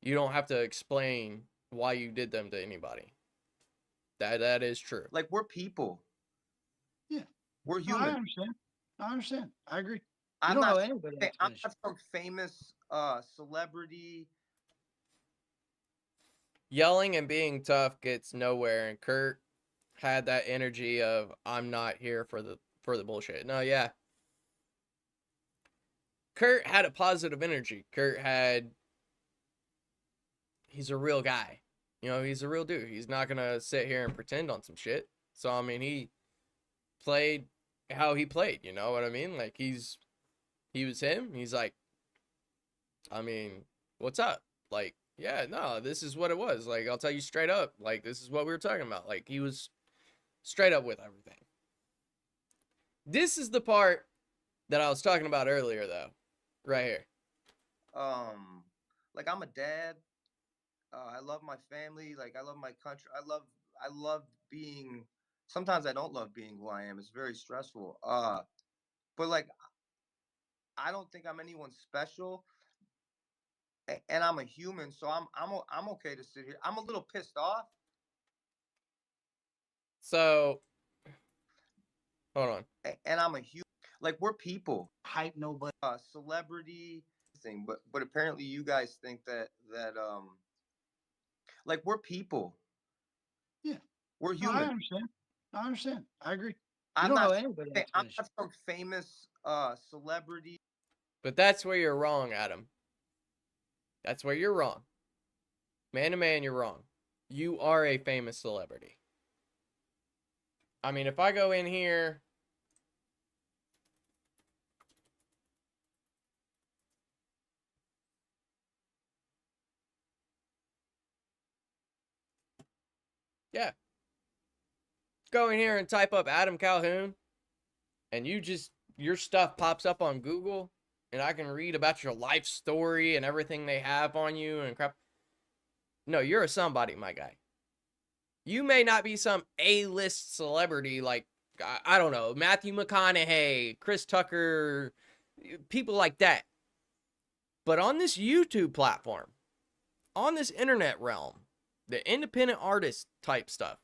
You don't have to explain why you did them to anybody. That is true. like, we're people. Yeah. We're No, human. I understand. I agree. You I'm don't not owe anybody an I'm explanation. not some famous celebrity. Yelling and being tough gets nowhere, and Kurt had that energy of, I'm not here for the bullshit. No, yeah. Kurt had a positive energy. He's a real guy. You know, he's a real dude. He's not gonna sit here and pretend on some shit. So, I mean, he played how he played, you know what I mean? Like, he was him. He's like, I mean, what's up? Like, yeah, no, this is what it was. Like, I'll tell you straight up. Like, this is what we were talking about. Like, he was straight up with everything. This is the part that I was talking about earlier, though. Right here. Like, I'm a dad. I love my family. Like, I love my country. I love being. Sometimes I don't love being who I am. It's very stressful. But like, I don't think I'm anyone special. And I'm a human, so I'm okay to sit here. I'm a little pissed off. So, hold on. And I'm a human. Like, we're people. Hype nobody. Celebrity thing, but apparently you guys think that like, we're people. Yeah. We're No, human. I understand. I agree. You I'm don't owe not. anybody an I'm explanation. not some famous celebrity. But that's where you're wrong, Adam. That's where you're wrong. Man to man, you're wrong. You are a famous celebrity. I mean, if I go in here... Yeah. go in here and type up Adam Calhoun, and your stuff pops up on Google, and I can read about your life story and everything they have on you and crap. No, you're a somebody, my guy. You may not be some A-list celebrity like, I don't know, Matthew McConaughey, Chris Tucker, people like that. But on this YouTube platform, on this internet realm, the independent artist type stuff,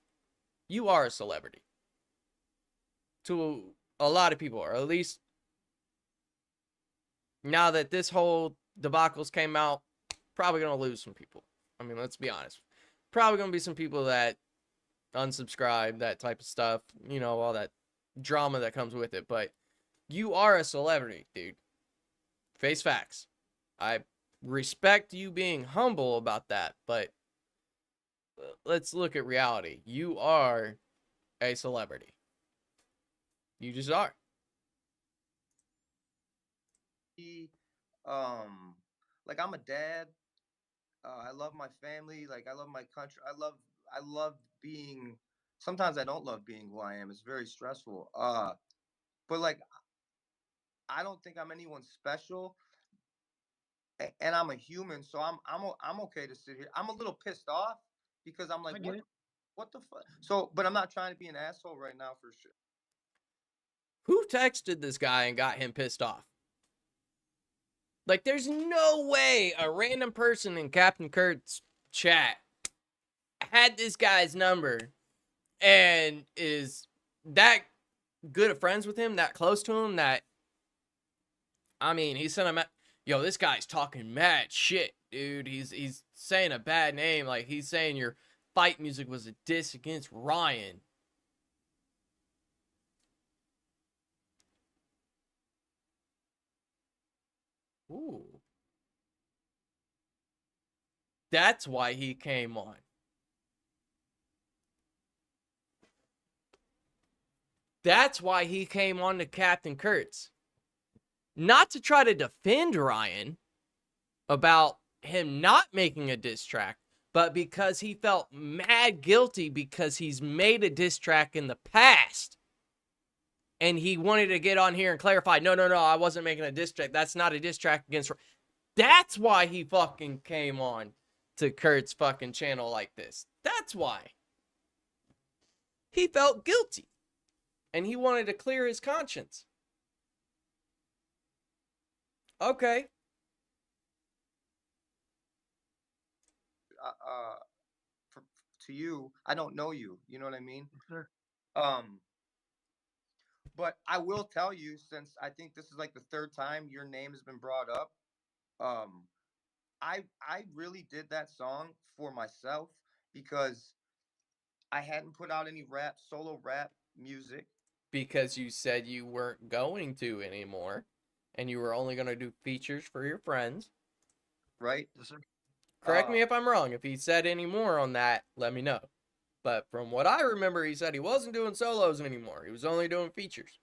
you are a celebrity. To a lot of people, or at least now that this whole debacles came out, probably going to lose some people. I mean, let's be honest. Probably going to be some people that unsubscribe, that type of stuff, you know, all that drama that comes with it. But you are a celebrity, dude. Face facts. I respect you being humble about that, but let's look at reality. You are a celebrity. You just are. Like I'm a dad. I love my family. Like I love my country. I love being. Sometimes I don't love being who I am. It's very stressful. But like I don't think I'm anyone special, and I'm a human, so I'm okay to sit here. I'm a little pissed off because I'm like, I get it. what the fuck? So, but I'm not trying to be an asshole right now for sure. Who texted this guy and got him pissed off? Like, there's no way a random person in Captain Kurt's chat had this guy's number and is that good of friends with him, that close to him, that, I mean, he sent him, yo, this guy's talking mad shit, dude. He's saying a bad name. Like, he's saying your fight music was a diss against Ryan. Ooh. That's why he came on. That's why he came on to Captain Kurtz. Not to try to defend Ryan about him not making a diss track, but because he felt mad guilty because he's made a diss track in the past. And he wanted to get on here and clarify, no, I wasn't making a diss track. That's not a diss track against... That's why he fucking came on to Kurt's fucking channel like this. That's why. He felt guilty. And he wanted to clear his conscience. Okay. To you, I don't know you. You know what I mean? Sure. But I will tell you, since I think this is like the third time your name has been brought up, I really did that song for myself because I hadn't put out any solo rap music. Because you said you weren't going to anymore, and you were only going to do features for your friends. Right? Yes, sir. Correct me if I'm wrong. If he said any more on that, let me know. But from what I remember, he said he wasn't doing solos anymore. He was only doing features.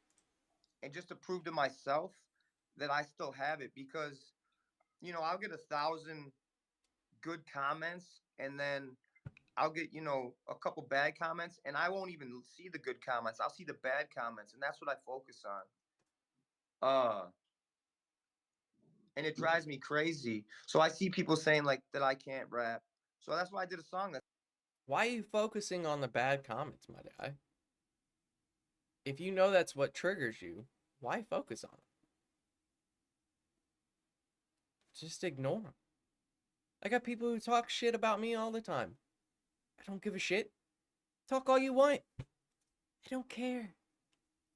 And just to prove to myself that I still have it, because, you know, I'll get 1,000 good comments and then I'll get, you know, a couple bad comments and I won't even see the good comments. I'll see the bad comments, and that's what I focus on. And it drives me crazy. So I see people saying like that I can't rap. So that's why I did a song. Why are you focusing on the bad comments, my guy? If you know that's what triggers you, why focus on it? Just ignore them. I got people who talk shit about me all the time. I don't give a shit. Talk all you want. I don't care.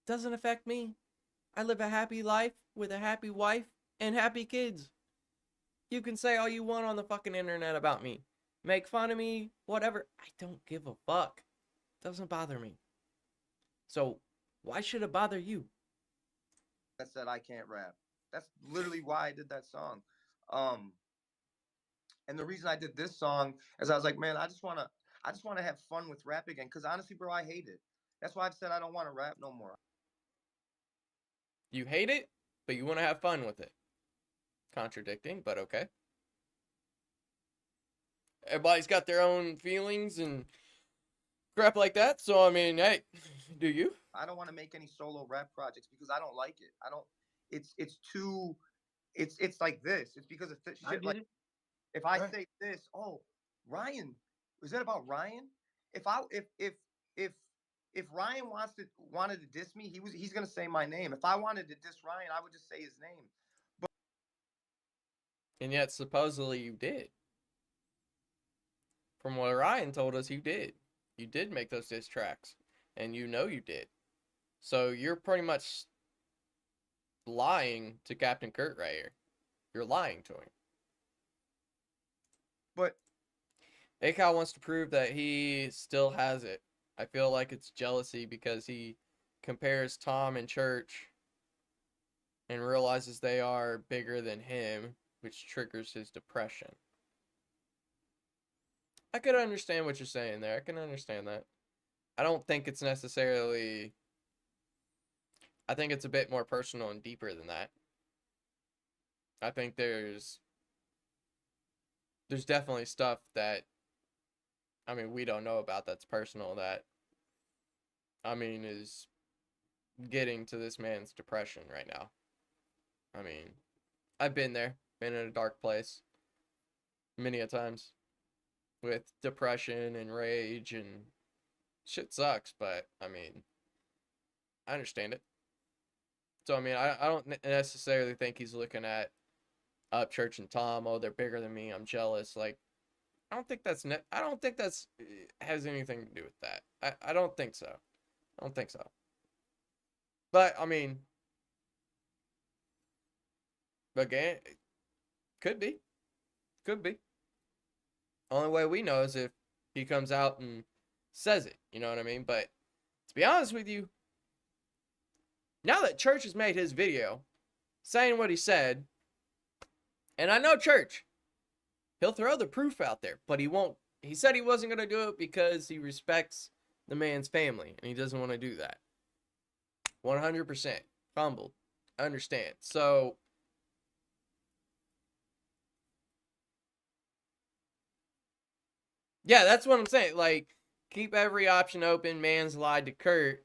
Doesn't affect me. I live a happy life with a happy wife and happy kids. You can say all you want on the fucking internet about me. Make fun of me, whatever. I don't give a fuck. Doesn't bother me. So, why should it bother you? That said I can't rap. That's literally why I did that song. And the reason I did this song is I was like, man, I just wanna have fun with rap again. Cause honestly, bro, I hate it. That's why I've said I don't want to rap no more. You hate it, but you want to have fun with it. Contradicting, but okay. Everybody's got their own feelings and crap like that. So I mean, hey, do you? I don't want to make any solo rap projects because I don't like it. I don't. It's too. It's like this. It's because of I shit get like it. if I Right. say this, oh, Ryan, is that about Ryan? If if Ryan wanted to diss me, he's gonna say my name. If I wanted to diss Ryan, I would just say his name. And yet supposedly you did. From what Ryan told us, you did. You did make those diss tracks, and you know you did. So you're pretty much lying to Captain Kurt right here. You're lying to him. But Akal wants to prove that he still has it. I feel like it's jealousy because he compares Tom and Church and realizes they are bigger than him, which triggers his depression. I could understand what you're saying there. I can understand that. I don't think it's necessarily... I think it's a bit more personal and deeper than that. I think there's definitely stuff that, I mean, we don't know about that's personal that, I mean, is getting to this man's depression right now. I mean, I've been there, been in a dark place many a times with depression and rage, and shit sucks, but I mean, I understand it. So, I mean, I don't necessarily think he's looking at Upchurch and Tom, oh, they're bigger than me, I'm jealous. Like, I don't think that's has anything to do with that. I don't think so. I don't think so. But I mean, again, could be. Only way we know is if he comes out and says it. You know what I mean? But to be honest with you, now that Church has made his video saying what he said, and I know Church, he'll throw the proof out there, but he won't. He said he wasn't going to do it because he respects the man's family, and he doesn't want to do that. 100%. Humbled. Understand. So, yeah, that's what I'm saying. Like, keep every option open. Man's lied to Kurt.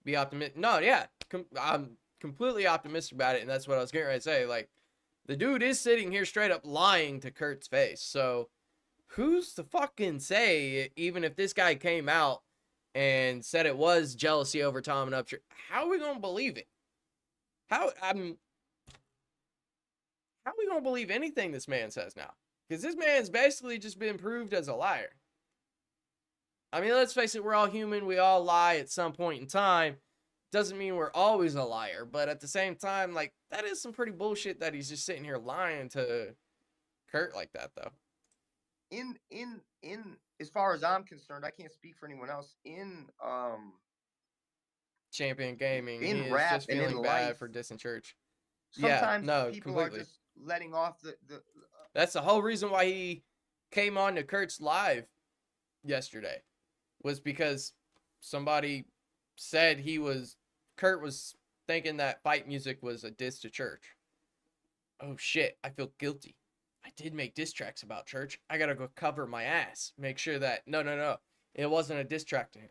Be optimistic. No, yeah. I'm completely optimistic about it, and that's what I was getting ready to say. Like, the dude is sitting here straight up lying to Kurt's face. So, who's to fucking say, even if this guy came out and said it was jealousy over Tom and Upchurch, how are we going to believe it? How are we going to believe anything this man says now? Because this man's basically just been proved as a liar. I mean, let's face it, we're all human. We all lie at some point in time. Doesn't mean we're always a liar. But at the same time, like, that is some pretty bullshit that he's just sitting here lying to Kurt like that, though. in as far as I'm concerned, I can't speak for anyone else. In Champion Gaming, he in is rap just and in feeling bad life, for dissing Church. sometimes Yeah, no, people completely. are just letting off the That's the whole reason why he came on to Kurt's live yesterday, was because somebody said Kurt was thinking that fight music was a diss to Church. Oh shit, I feel guilty. I did make diss tracks about Church. I gotta go cover my ass. Make sure that, no. It wasn't a diss track to him.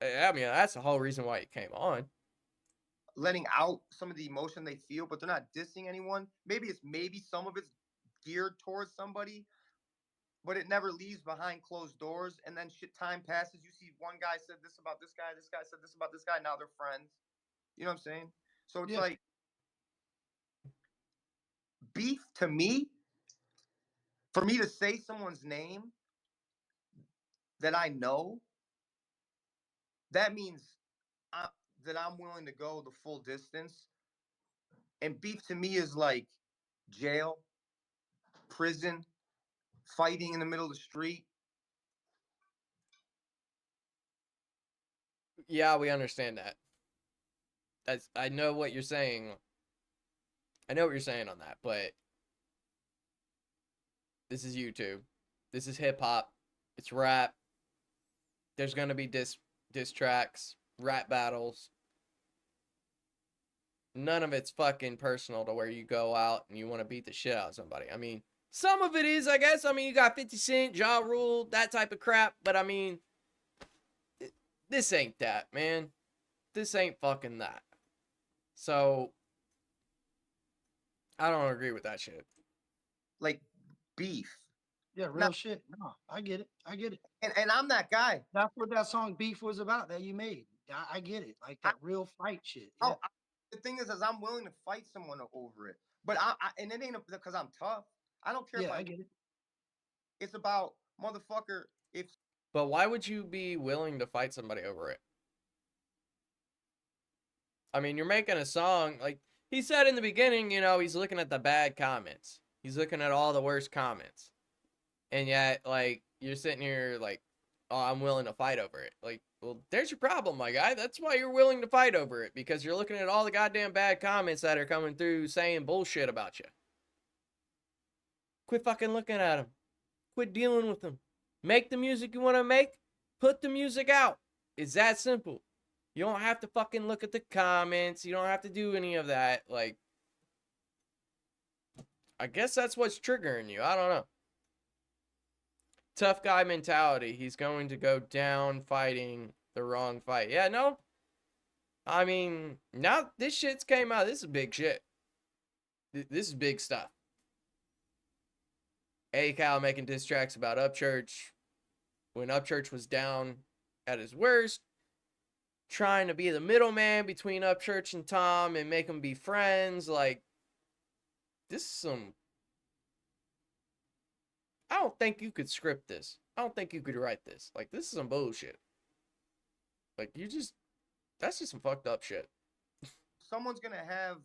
I mean, that's the whole reason why he came on. letting out some of the emotion they feel, but they're not dissing anyone. Maybe some of it's geared towards somebody, but it never leaves behind closed doors. And then shit, time passes. You see one guy said this about this guy said this about this guy. Now they're friends. You know what I'm saying? So it's Yeah. like beef to me. For me to say someone's name that I know, that means that I'm willing to go the full distance. And beef to me is like jail, prison, fighting in the middle of the street. Yeah, we understand that. I know what you're saying. I know what you're saying on that, but this is YouTube. This is hip hop. It's rap. There's gonna be diss tracks, rap battles. None of it's fucking personal to where you go out and you want to beat the shit out of somebody. I mean, Some of it is, I guess. I mean, you got 50 Cent, Ja Rule, that type of crap. But I mean, this ain't that, man. This ain't fucking that. So, I don't agree with that shit. Like beef. Yeah, Now, real shit. No, I get it. I get it. and I'm that guy. That's what that song "Beef" was about that you made. I get it. Like I, that real fight shit. Yeah. the thing is I'm willing to fight someone over it. But and it ain't because I'm tough. I don't care if Yeah, I get it. It's about motherfucker. If But why would you be willing to fight somebody over it? I mean, you're making a song, like he said in the beginning, you know, he's looking at the bad comments. He's looking at all the worst comments. And yet, like, you're sitting here like, oh, I'm willing to fight over it. Like, well, there's your problem, my guy. That's why you're willing to fight over it. Because you're looking at all the goddamn bad comments that are coming through saying bullshit about you. Quit fucking looking at them. Quit dealing with them. Make the music you want to make. Put the music out. It's that simple. You don't have to fucking look at the comments. You don't have to do any of that. Like, I guess that's what's triggering you. I don't know. Tough guy mentality. He's going to go down fighting the wrong fight. Yeah, no. I mean, now this shit's came out. This is big shit. This is big stuff. A-Cal making diss tracks about Upchurch when Upchurch was down at his worst. Trying to be the middleman between Upchurch and Tom and make them be friends. Like, this is some... I don't think you could script this. I don't think you could write this. Like, this is some bullshit. Like, you just... That's just some fucked up shit. someone's gonna have,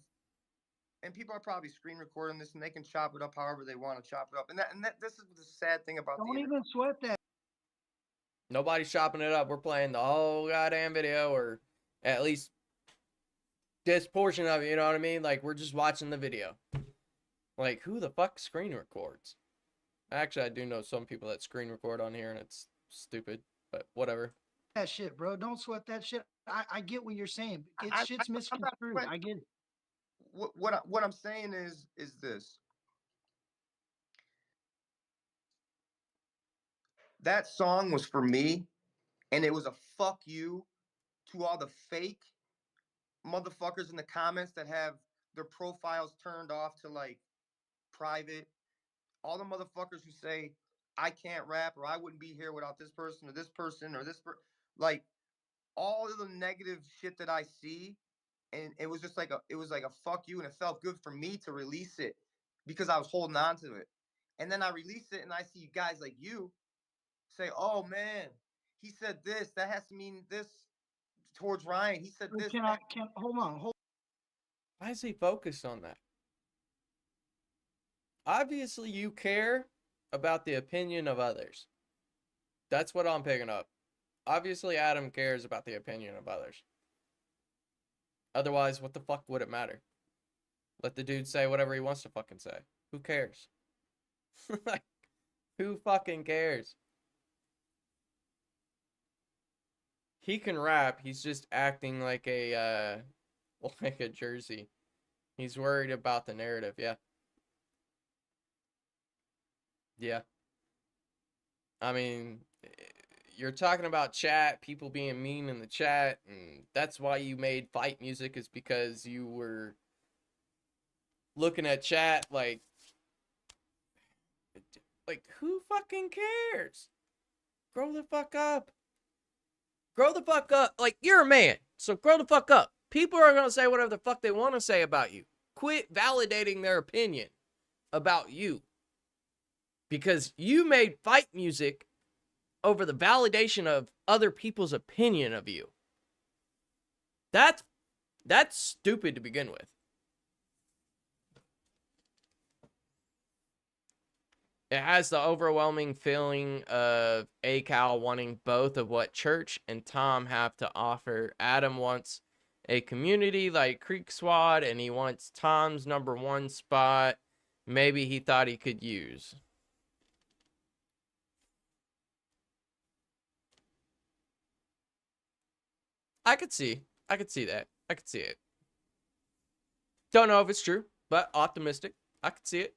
and people are probably screen recording this, and they can chop it up however they want to chop it up. And that this is the sad thing about Don't the even sweat that. Nobody's chopping it up. We're playing the whole goddamn video, or at least this portion of it, you know what I mean? Like, we're just watching the video. Like, who the fuck screen records? Actually, I do know some people that screen record on here, and it's stupid, but whatever. That shit, bro. Don't sweat that shit. I get what you're saying. Shit's I'm not misconstrued. sweating. I get it. What I'm saying is this. That song was for me, and it was a fuck you to all the fake motherfuckers in the comments that have their profiles turned off to like private. All the motherfuckers who say I can't rap or I wouldn't be here without this person or this person or like all of the negative shit that I see, and it was just like a fuck you, and it felt good for me to release it because I was holding on to it. And then I release it and I see guys like you say, "Oh man, he said this. That has to mean this towards Ryan. He said this." Hold on. Why is he focused on that? Obviously, you care about the opinion of others. That's what I'm picking up. Obviously, Adam cares about the opinion of others. Otherwise, what the fuck would it matter? Let the dude say whatever he wants to fucking say. Who cares? Like, who fucking cares? He can rap. He's just acting like a Jersey. He's worried about the narrative. Yeah. Yeah. I mean, you're talking about chat, people being mean in the chat, and that's why you made fight music, is because you were looking at chat like who fucking cares? Grow the fuck up. Grow the fuck up. Like, you're a man, so grow the fuck up. People are gonna say whatever the fuck they want to say about you. Quit validating their opinion about you. Because you made fight music over the validation of other people's opinion of you. That's stupid to begin with. It has the overwhelming feeling of A-Cal wanting both of what Church and Tom have to offer. Adam wants a community like Creek Squad, and he wants Tom's #1 spot. Maybe he thought he could use. I could see that. I could see it. Don't know if it's true, but optimistic. I could see it.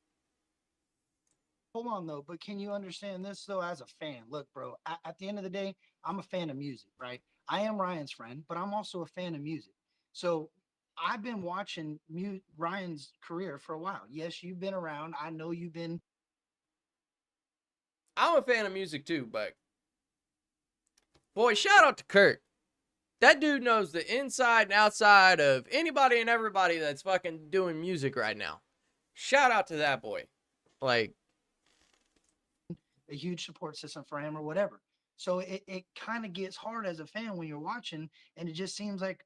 hold on though, but can you understand this though as a fan? Look, bro, at the end of the day, I'm a fan of music, right? I am Ryan's friend, but I'm also a fan of music. So I've been watching Ryan's career for a while. Yes, you've been around. I know you've been. I'm a fan of music too, but boy, shout out to Kurt. That dude knows the inside and outside of anybody and everybody that's fucking doing music right now. Shout out to that boy. Like, a huge support system for him or whatever. So it kind of gets hard as a fan when you're watching, and it just seems like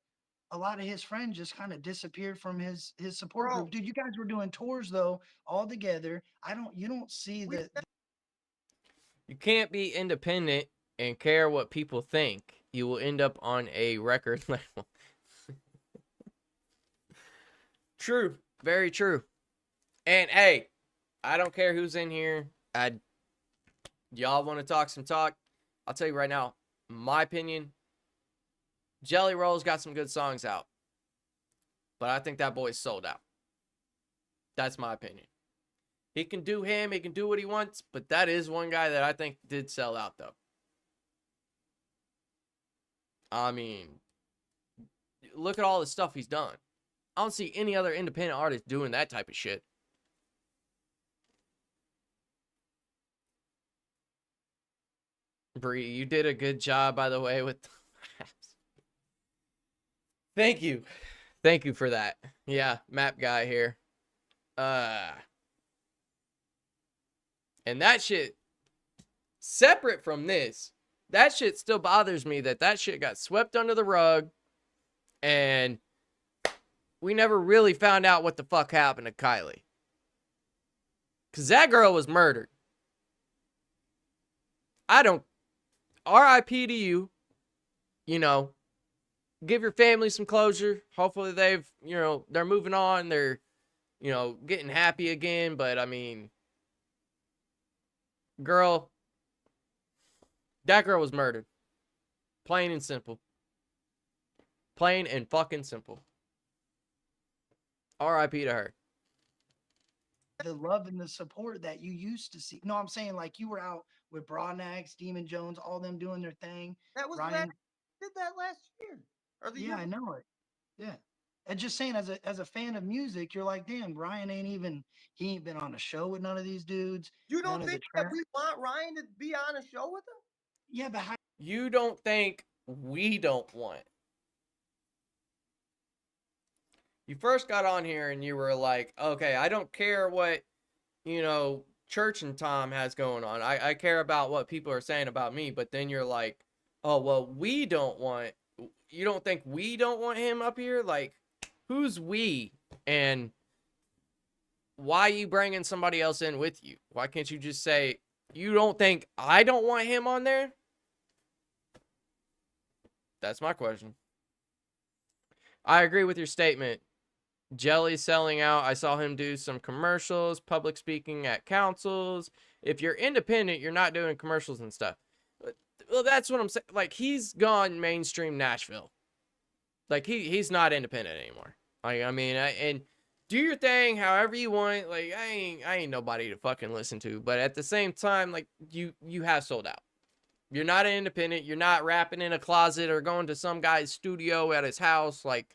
a lot of his friends just kind of disappeared from his support Bro. group. Dude, you guys were doing tours though, all together. You don't see We- the you can't be independent and care what people think. You will end up on a record label. True. Very true. And hey, I don't care who's in here. Y'all want to talk some talk? I'll tell you right now, my opinion, Jelly Roll's got some good songs out. But I think that boy's sold out. That's my opinion. He can do him, he can do what he wants, but that is one guy that I think did sell out though. I mean, look at all the stuff he's done. I don't see any other independent artist doing that type of shit. Bree, you did a good job, by the way, with the maps. Thank you. Thank you for that. Yeah, map guy here. And that shit, separate from this, that shit still bothers me that shit got swept under the rug and we never really found out what the fuck happened to Kylie. Because that girl was murdered. R.I.P. to you. You know, give your family some closure. Hopefully they're moving on. They're, getting happy again. But, I mean, that girl was murdered. Plain and simple. Plain and fucking simple. R.I.P. to her. the love and the support that you used to see. No, I'm saying like you were out with Bronax, Demon Jones, all them doing their thing. That was Ryan, did that last year or the year. yeah, I know it. Yeah. And just saying, as a fan of music, you're like, damn, Ryan he ain't been on a show with none of these dudes. You none don't of the think that trap- we want Ryan to be on a show with him? Yeah, but how You don't think we don't want. You first got on here and you were like, okay, I don't care what, Church and Tom has going on. I care about what people are saying about me. But then you're like, oh, well, you don't think we don't want him up here? Like, who's we? And why you bringing somebody else in with you? Why can't you just say, you don't think I don't want him on there? That's my question. I agree with your statement. Jelly's selling out. I saw him do some commercials, public speaking at councils. If you're independent, you're not doing commercials and stuff. Well, that's what I'm saying. Like, he's gone mainstream Nashville. Like, he's not independent anymore. Like, I mean, and do your thing however you want. Like, I ain't nobody to fucking listen to. But at the same time, like, you have sold out. You're not an independent. You're not rapping in a closet or going to some guy's studio at his house. Like,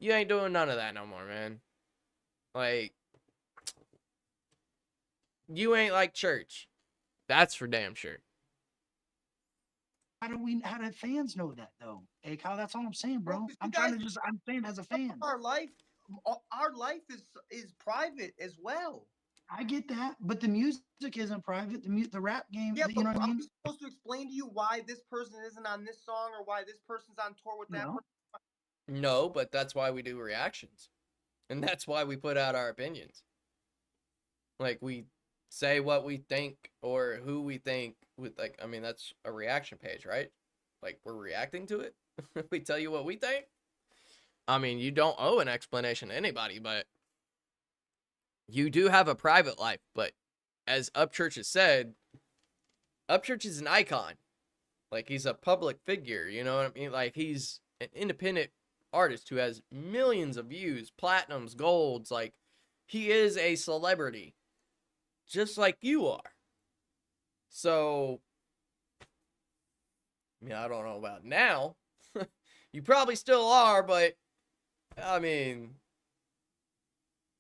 you ain't doing none of that no more, man. Like, you ain't like Church. That's for damn sure. do fans know that though? Hey, Kyle, that's all I'm saying, bro. Well, I'm saying as a fan. Our life is private as well. I get that, but the music isn't private. The rap game, Yeah, you but know what I are mean? we supposed to explain to you why this person isn't on this song or why this person's on tour with that No. person? No, but that's why we do reactions. And that's why we put out our opinions. Like, we say what we think or who we think with, like, I mean, that's a reaction page, right? Like, we're reacting to it. We tell you what we think. I mean, you don't owe an explanation to anybody, but you do have a private life. But as Upchurch has said, Upchurch is an icon. Like, he's a public figure, you know what I mean? Like, he's an independent artist who has millions of views, platinums, golds. Like, he is a celebrity. just like you are. So, I mean, I don't know about now. You probably still are, but I mean,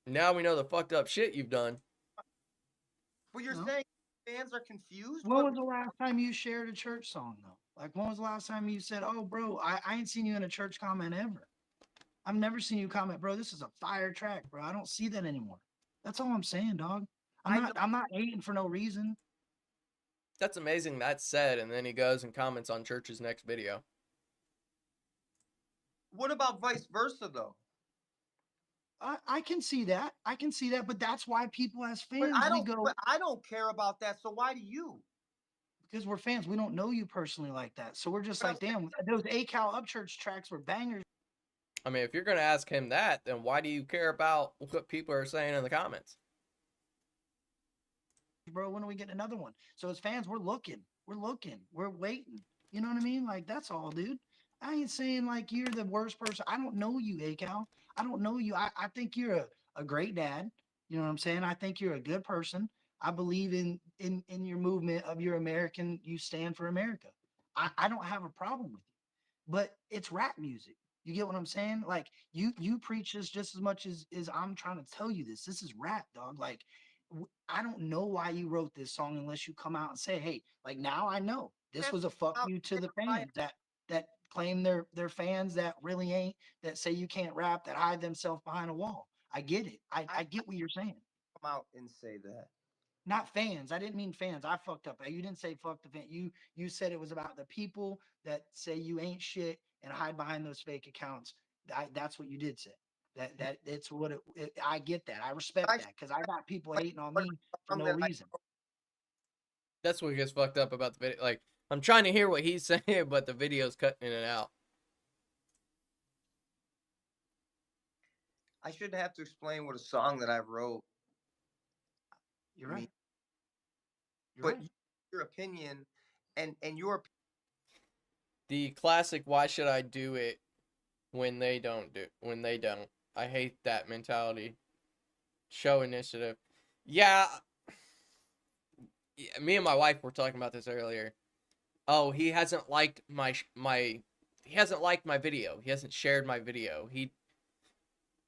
now we know the fucked up shit you've done. But you're No. saying fans are confused? When was the last time you shared a church song though? Like when was the last time you said, "Oh, bro, I ain't seen you in a church comment ever." I've never seen you comment, bro. This is a fire track, bro. I don't see that anymore. That's all I'm saying, dog. I'm not hating for no reason. That's amazing that's said, and then he goes and comments on Church's next video. What about vice versa though? I can see that. I can see that, but that's why people as But fans we go But I don't care about that. So why do you? because we're fans. We don't know you personally like that. So we're just But like, damn, those ACal Upchurch tracks were bangers. I mean, if you're gonna ask him that, then why do you care about what people are saying in the comments? Bro, when are we getting another one? So as fans, we're looking, we're waiting. You know what I mean? Like that's all, dude. I ain't saying like you're the worst person. I don't know you, ACal. I don't know you. I think you're a great dad. You know what I'm saying? I think you're a good person. I believe in your movement of your American. You stand for America. I don't have a problem with you, but it's rap music. You get what I'm saying? Like you preach this just as much as I'm trying to tell you this. This is rap, dog. Like I don't know why you wrote this song unless you come out and say, hey, like now I know this was a fuck you to the fans that claim they're fans that really ain't, that say you can't rap, that hide themselves behind a wall. I get it. I get what you're saying. Come out and say that. Not fans. I didn't mean fans. I fucked up. You didn't say fuck the fan. You said it was about the people that say you ain't shit and hide behind those fake accounts. That's what you did say. That it's what I get that. I respect that because I got people hating on me for no reason. That's what gets fucked up about the video. Like, I'm trying to hear what he's saying, but the video's cutting in and out. I shouldn't have to explain what a song that I wrote. You're right. But your opinion and your The classic, why should I do it when they don't do, when they don't. I hate that mentality. Show initiative. Yeah, me and my wife were talking about this earlier. Oh, he hasn't liked he hasn't liked my video. He hasn't shared my video. He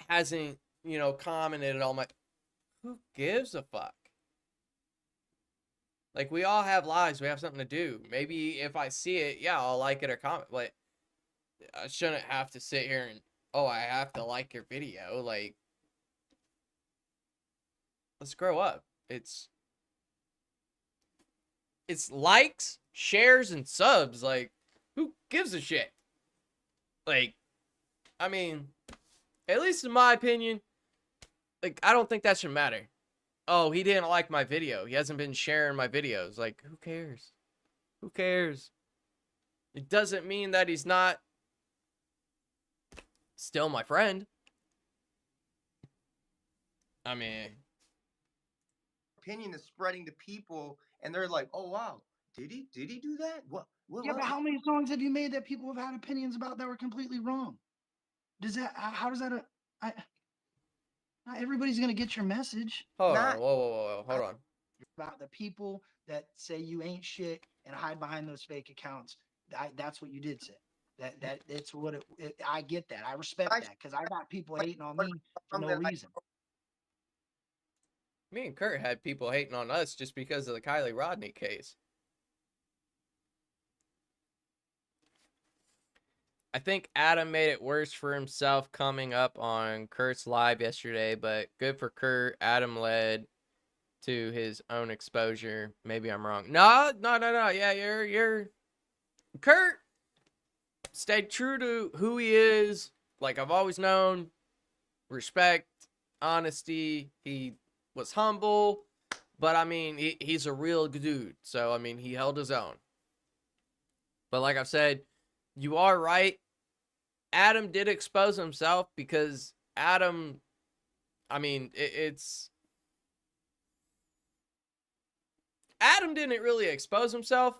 hasn't, commented on my, who gives a fuck? Like, we all have lives. We have something to do. Maybe if I see it, yeah, I'll like it or comment. But I shouldn't have to sit here and, oh, I have to like your video. Like, let's grow up. It's likes, shares, and subs. Like, who gives a shit? Like, I mean, at least in my opinion, like, I don't think that should matter. Oh, he didn't like my video. He hasn't been sharing my videos. Like, who cares? Who cares? It doesn't mean that he's not still my friend. I mean, opinion is spreading to people, and they're like, "Oh wow, did he do that? What Yeah, but how many songs have you made that people have had opinions about that were completely wrong? Does that? How does that? Not everybody's gonna get your message. hold on. Whoa. Hold on. About the people that say you ain't shit and hide behind those fake accounts. That's what you did say. That it's what I get that. I respect that because I got people hating on me for no reason. Me and Kurt had people hating on us just because of the Kylie Rodney case. I think Adam made it worse for himself coming up on Kurt's live yesterday, but good for Kurt. Adam led to his own exposure. Maybe I'm wrong. No. Yeah, you're Kurt stayed true to who he is. Like I've always known. Respect, honesty. He was humble, but I mean, he's a real dude. So I mean, he held his own. But like I've said, you are right. Adam did expose himself because Adam, I mean, Adam didn't really expose himself.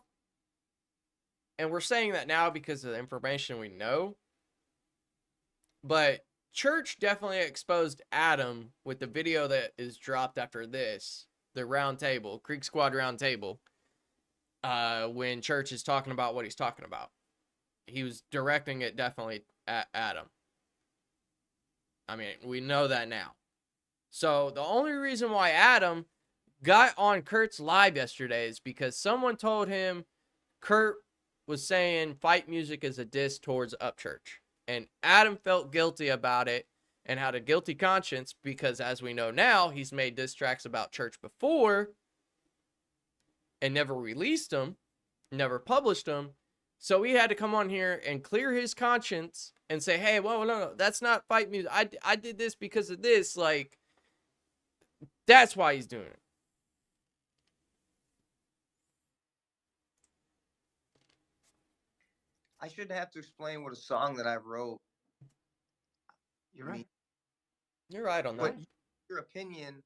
And we're saying that now because of the information we know. But Church definitely exposed Adam with the video that is dropped after this. the round table, Creek Squad round table, when Church is talking about what he's talking about. He was directing it definitely at Adam. I mean, we know that now. So the only reason why Adam got on Kurt's live yesterday is because someone told him Kurt was saying fight music is a diss towards Upchurch. And Adam felt guilty about it and had a guilty conscience because, as we know now, he's made diss tracks about Church before and never released them, never published them. So he had to come on here and clear his conscience and say, hey, well, no, that's not fight music. I did this because of this. Like, that's why he's doing it. I shouldn't have to explain what a song that I wrote. You're right. You're right on that. But your opinion,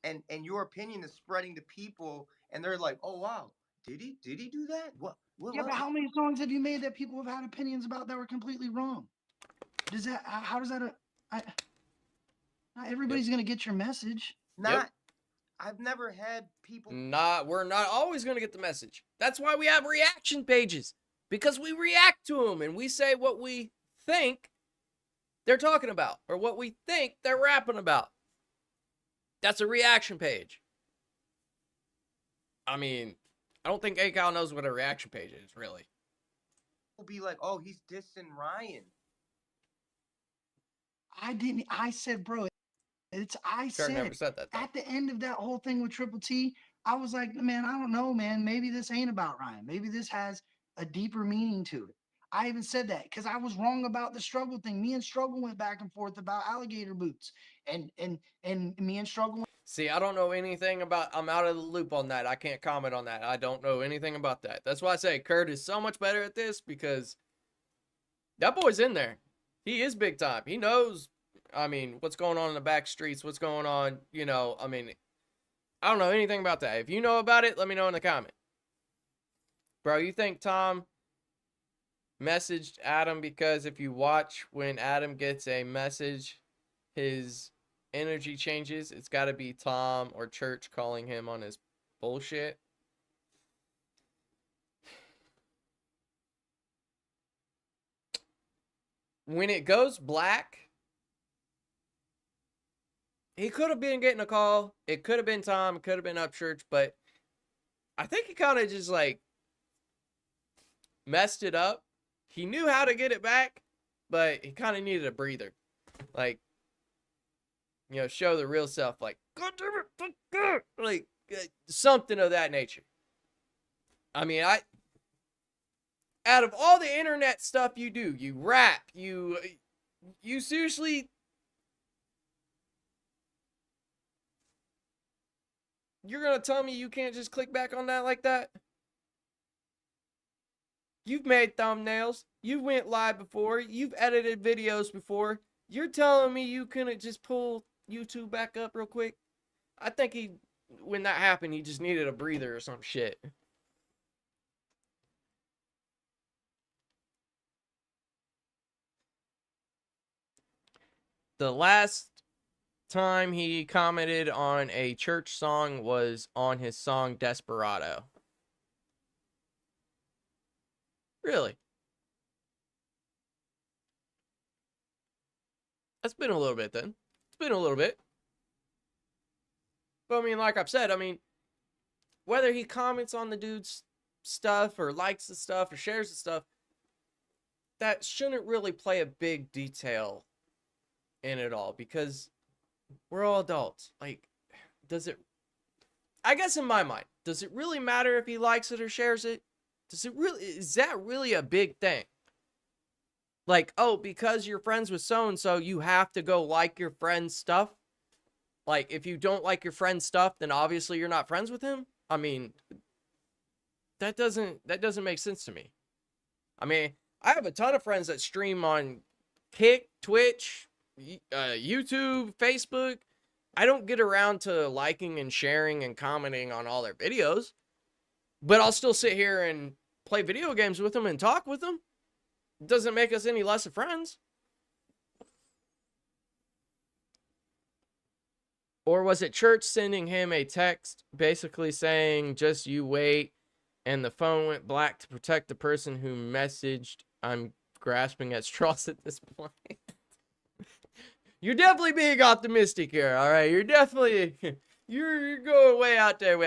and your opinion is spreading to people, and they're like, "Oh wow, did he do that? What Yeah, but how many songs have you made that people have had opinions about that were completely wrong? Does that? How does that? Not everybody's gonna get your message. I've never had people. We're not always gonna get the message. That's why we have reaction pages, because we react to them and we say what we think they're talking about or what we think they're rapping about. That's a reaction page. I mean, I don't think ACAL knows what a reaction page is, really. Will be like, oh, he's dissing Ryan. I didn't. I said, bro, I Kurt said never said that, though. at the end of that whole thing with Triple T, I was like, man, I don't know, man. Maybe this ain't about Ryan. Maybe this has a deeper meaning to it. I even said that because I was wrong about the Struggle thing. Me and Struggle went back and forth about alligator boots, and me and Struggle. See, I don't know anything about. I'm out of the loop on that. I can't comment on that. I don't know anything about that. That's why I say Kurt is so much better at this, because that boy's in there. He is big time. He knows, I mean, what's going on in the back streets, what's going on, you know, I mean, I don't know anything about that. If you know about it, let me know in the comment. Bro, you think Tom messaged Adam because if you watch when Adam gets a message, his energy changes? It's got to be Tom or Church calling him on his bullshit. When it goes black, he could have been getting a call. It could have been Tom. It could have been Upchurch. But I think he kind of just, like, messed it up. He knew how to get it back, but he kind of needed a breather. Like, you know, show the real self. Like, God damn it, fuck God. Like, something of that nature. I mean, out of all the internet stuff you do, you rap, you seriously, you're gonna tell me you can't just click back on that like that? You've made thumbnails, you've went live before, you've edited videos before. You're telling me you couldn't just pull YouTube back up real quick? I think when that happened, he just needed a breather or some shit. The last time he commented on a Church song was on his song Desperado. Really? That's been a little bit then. It's been a little bit. But I mean, like I've said, I mean, whether he comments on the dude's stuff or likes the stuff or shares the stuff, that shouldn't really play a big detail in it all, because we're all adults. Like, does it, I guess in my mind, does it really matter if he likes it or shares it? Does it really, is that really a big thing? Like, oh, because you're friends with so-and-so, you have to go like your friend's stuff? Like, if you don't like your friend's stuff, then obviously you're not friends with him? I mean, that doesn't make sense to me. I mean, I have a ton of friends that stream on Kick, Twitch, YouTube, Facebook. I don't get around to liking and sharing and commenting on all their videos, but I'll still sit here and play video games with them and talk with them. It doesn't make us any less of friends. Or was it church sending him a text basically saying, just you wait, and the phone went black to protect the person who messaged? I'm grasping at straws at this point. You're definitely being optimistic here, all right? You're definitely, you're going way out there.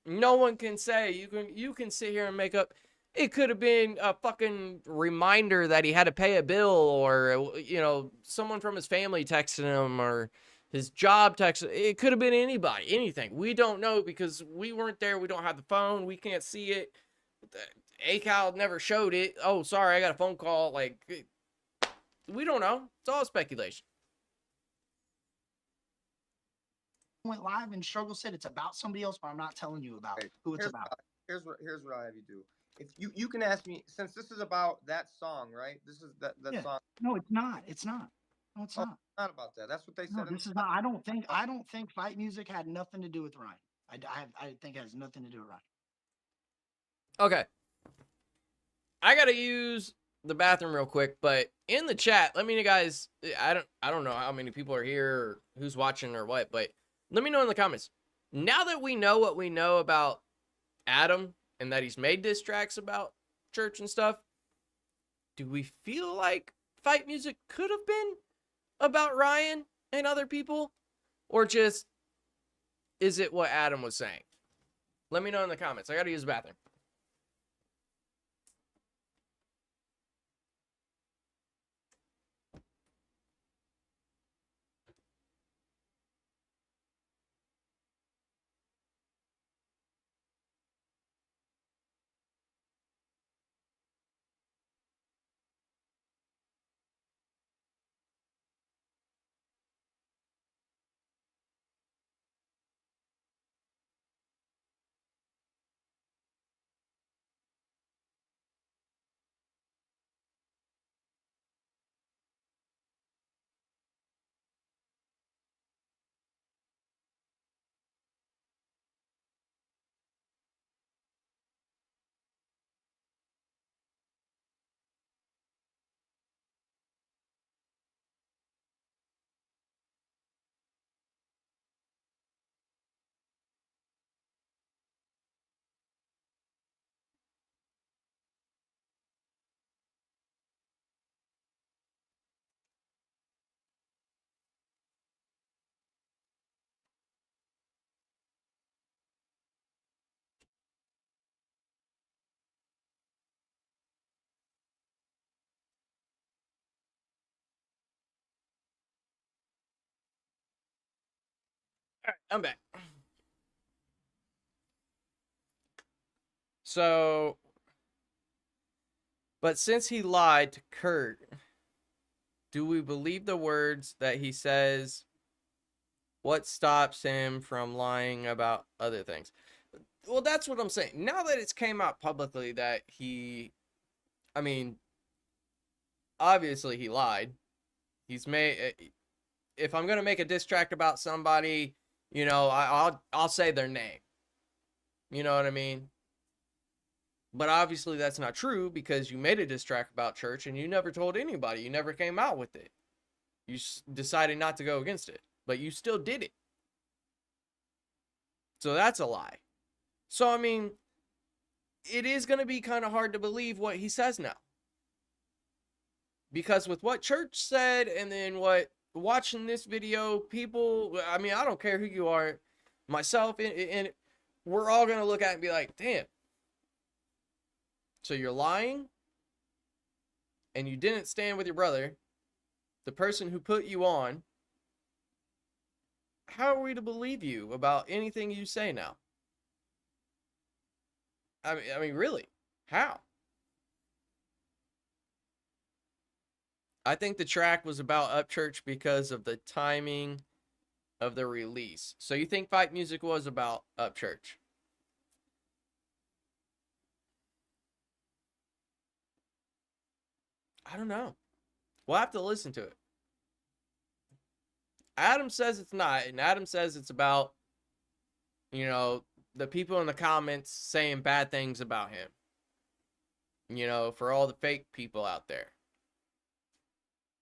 No one can say, you can sit here and make up. It could have been a fucking reminder that he had to pay a bill, or, you know, someone from his family texted him, or his job texted. It could have been anybody, anything. We don't know because we weren't there. We don't have the phone. We can't see it. ACAL never showed it. Oh, sorry, I got a phone call. Like, we don't know. It's all speculation. Went live and Struggle said it's about somebody else, but I'm not telling you about who it's about. Here's what I have you do. If you can ask me, since this is about that song, right? This is that Yeah. song. No, it's not. It's not. No, it's not. Not about that. That's what they said. No, this is not. I don't think fight music had nothing to do with Ryan. I think it has nothing to do with Ryan. Okay. I gotta use the bathroom real quick, but in the chat, let me know, guys. I don't know how many people are here or who's watching or what, but let me know in the comments. Now that we know what we know about Adam and that he's made diss tracks about church and stuff, do we feel like fight music could have been about Ryan and other people? Or just, is it what Adam was saying? Let me know in the comments. I gotta use the bathroom. All right, I'm back. So, but since he lied to Kurt, do we believe the words that he says? What stops him from lying about other things? Well, that's what I'm saying. Now that it's came out publicly that I mean, obviously he lied. He's made. If I'm gonna make a diss track about somebody, you know, I'll say their name. You know what I mean? But obviously that's not true because you made a diss track about church and you never told anybody. You never came out with it. You decided not to go against it, but you still did it. So that's a lie. So, I mean, it is going to be kind of hard to believe what he says now. Because with what church said and then what watching this video, people, I mean, I don't care who you are, myself, and we're all going to look at it and be like, damn. So you're lying and you didn't stand with your brother, the person who put you on. How are we to believe you about anything you say now? I mean, really, how? I think the track was about Upchurch because of the timing of the release. So you think fight music was about Upchurch? I don't know. We'll have to listen to it. Adam says it's not, and Adam says it's about, you know, the people in the comments saying bad things about him. You know, for all the fake people out there.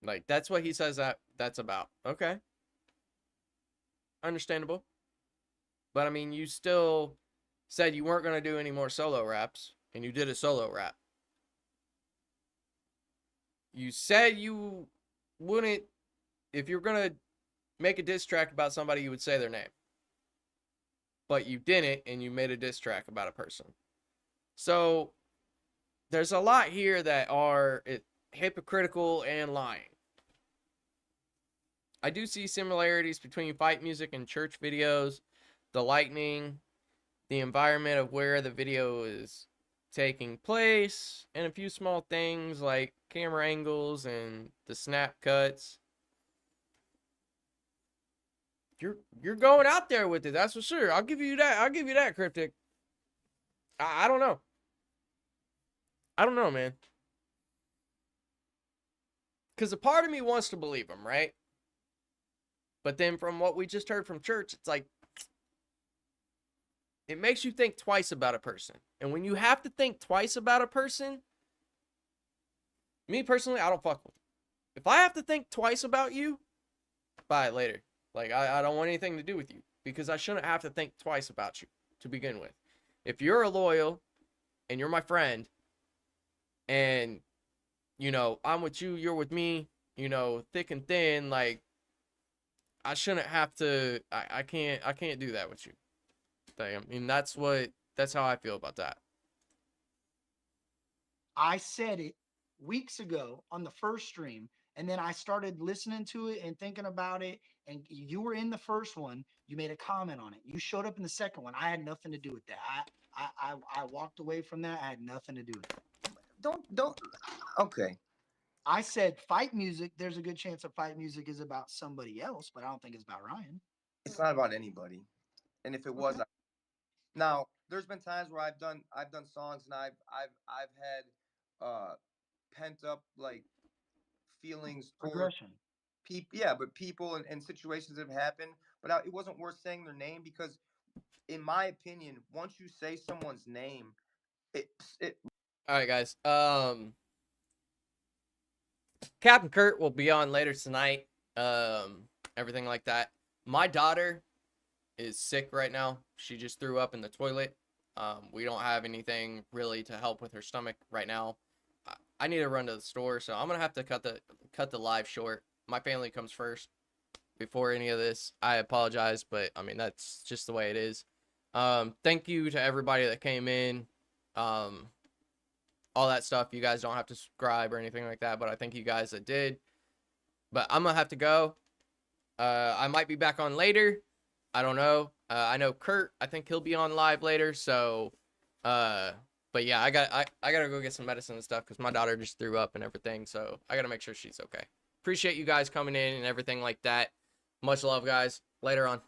Like, that's what he says that's about. Okay. understandable. But I mean, you still said you weren't going to do any more solo raps, and you did a solo rap. You said you wouldn't, if you're going to make a diss track about somebody, you would say their name. But you didn't, and you made a diss track about a person. So there's a lot here that are hypocritical and lying. I do see similarities between fight music and church videos, the lighting, the environment of where the video is taking place, and a few small things like camera angles and the snap cuts. You're going out there with it, that's for sure. I'll give you that. I'll give you that, Cryptic. I don't know. I don't know, man. Because a part of me wants to believe him, right? But then from what we just heard from church, it's like, it makes you think twice about a person. And when you have to think twice about a person, me personally, I don't fuck with them. If I have to think twice about you, bye later. Like, I don't want anything to do with you. Because I shouldn't have to think twice about you to begin with. If you're loyal and you're my friend, and, you know, I'm with you, you're with me, you know, thick and thin, like, I shouldn't have to, I can't do that with you. I mean, that's how I feel about that. I said it weeks ago on the first stream, and then I started listening to it and thinking about it, and you were in the first one. You made a comment on it. You showed up in the second one. I had nothing to do with that. I walked away from that. I had nothing to do with it. Don't. Okay. I said fight music. There's a good chance that fight music is about somebody else, but I don't think it's about Ryan. It's not about anybody. And if it was, now there's been times where I've done songs and I've had pent up like feelings towards Progression. people. Yeah, but people and situations have happened, but it wasn't worth saying their name because, in my opinion, once you say someone's name, it. All right, guys. Captain Kurt will be on later tonight. Everything like that. My daughter is sick right now. She just threw up in the toilet. We don't have anything really to help with her stomach right now. I need to run to the store, so I'm gonna have to cut the live short. My family comes first before any of this. I apologize, but I mean that's just the way it is. Thank you to everybody that came in. All that stuff. You guys don't have to subscribe or anything like that, but I thank you guys that did. But I'm gonna have to go. I might be back on later. I don't know. I know Kurt, I think he'll be on live later, so but yeah, I gotta go get some medicine and stuff because my daughter just threw up and everything, so I gotta make sure she's okay. Appreciate you guys coming in and everything like that. Much love, guys. Later on.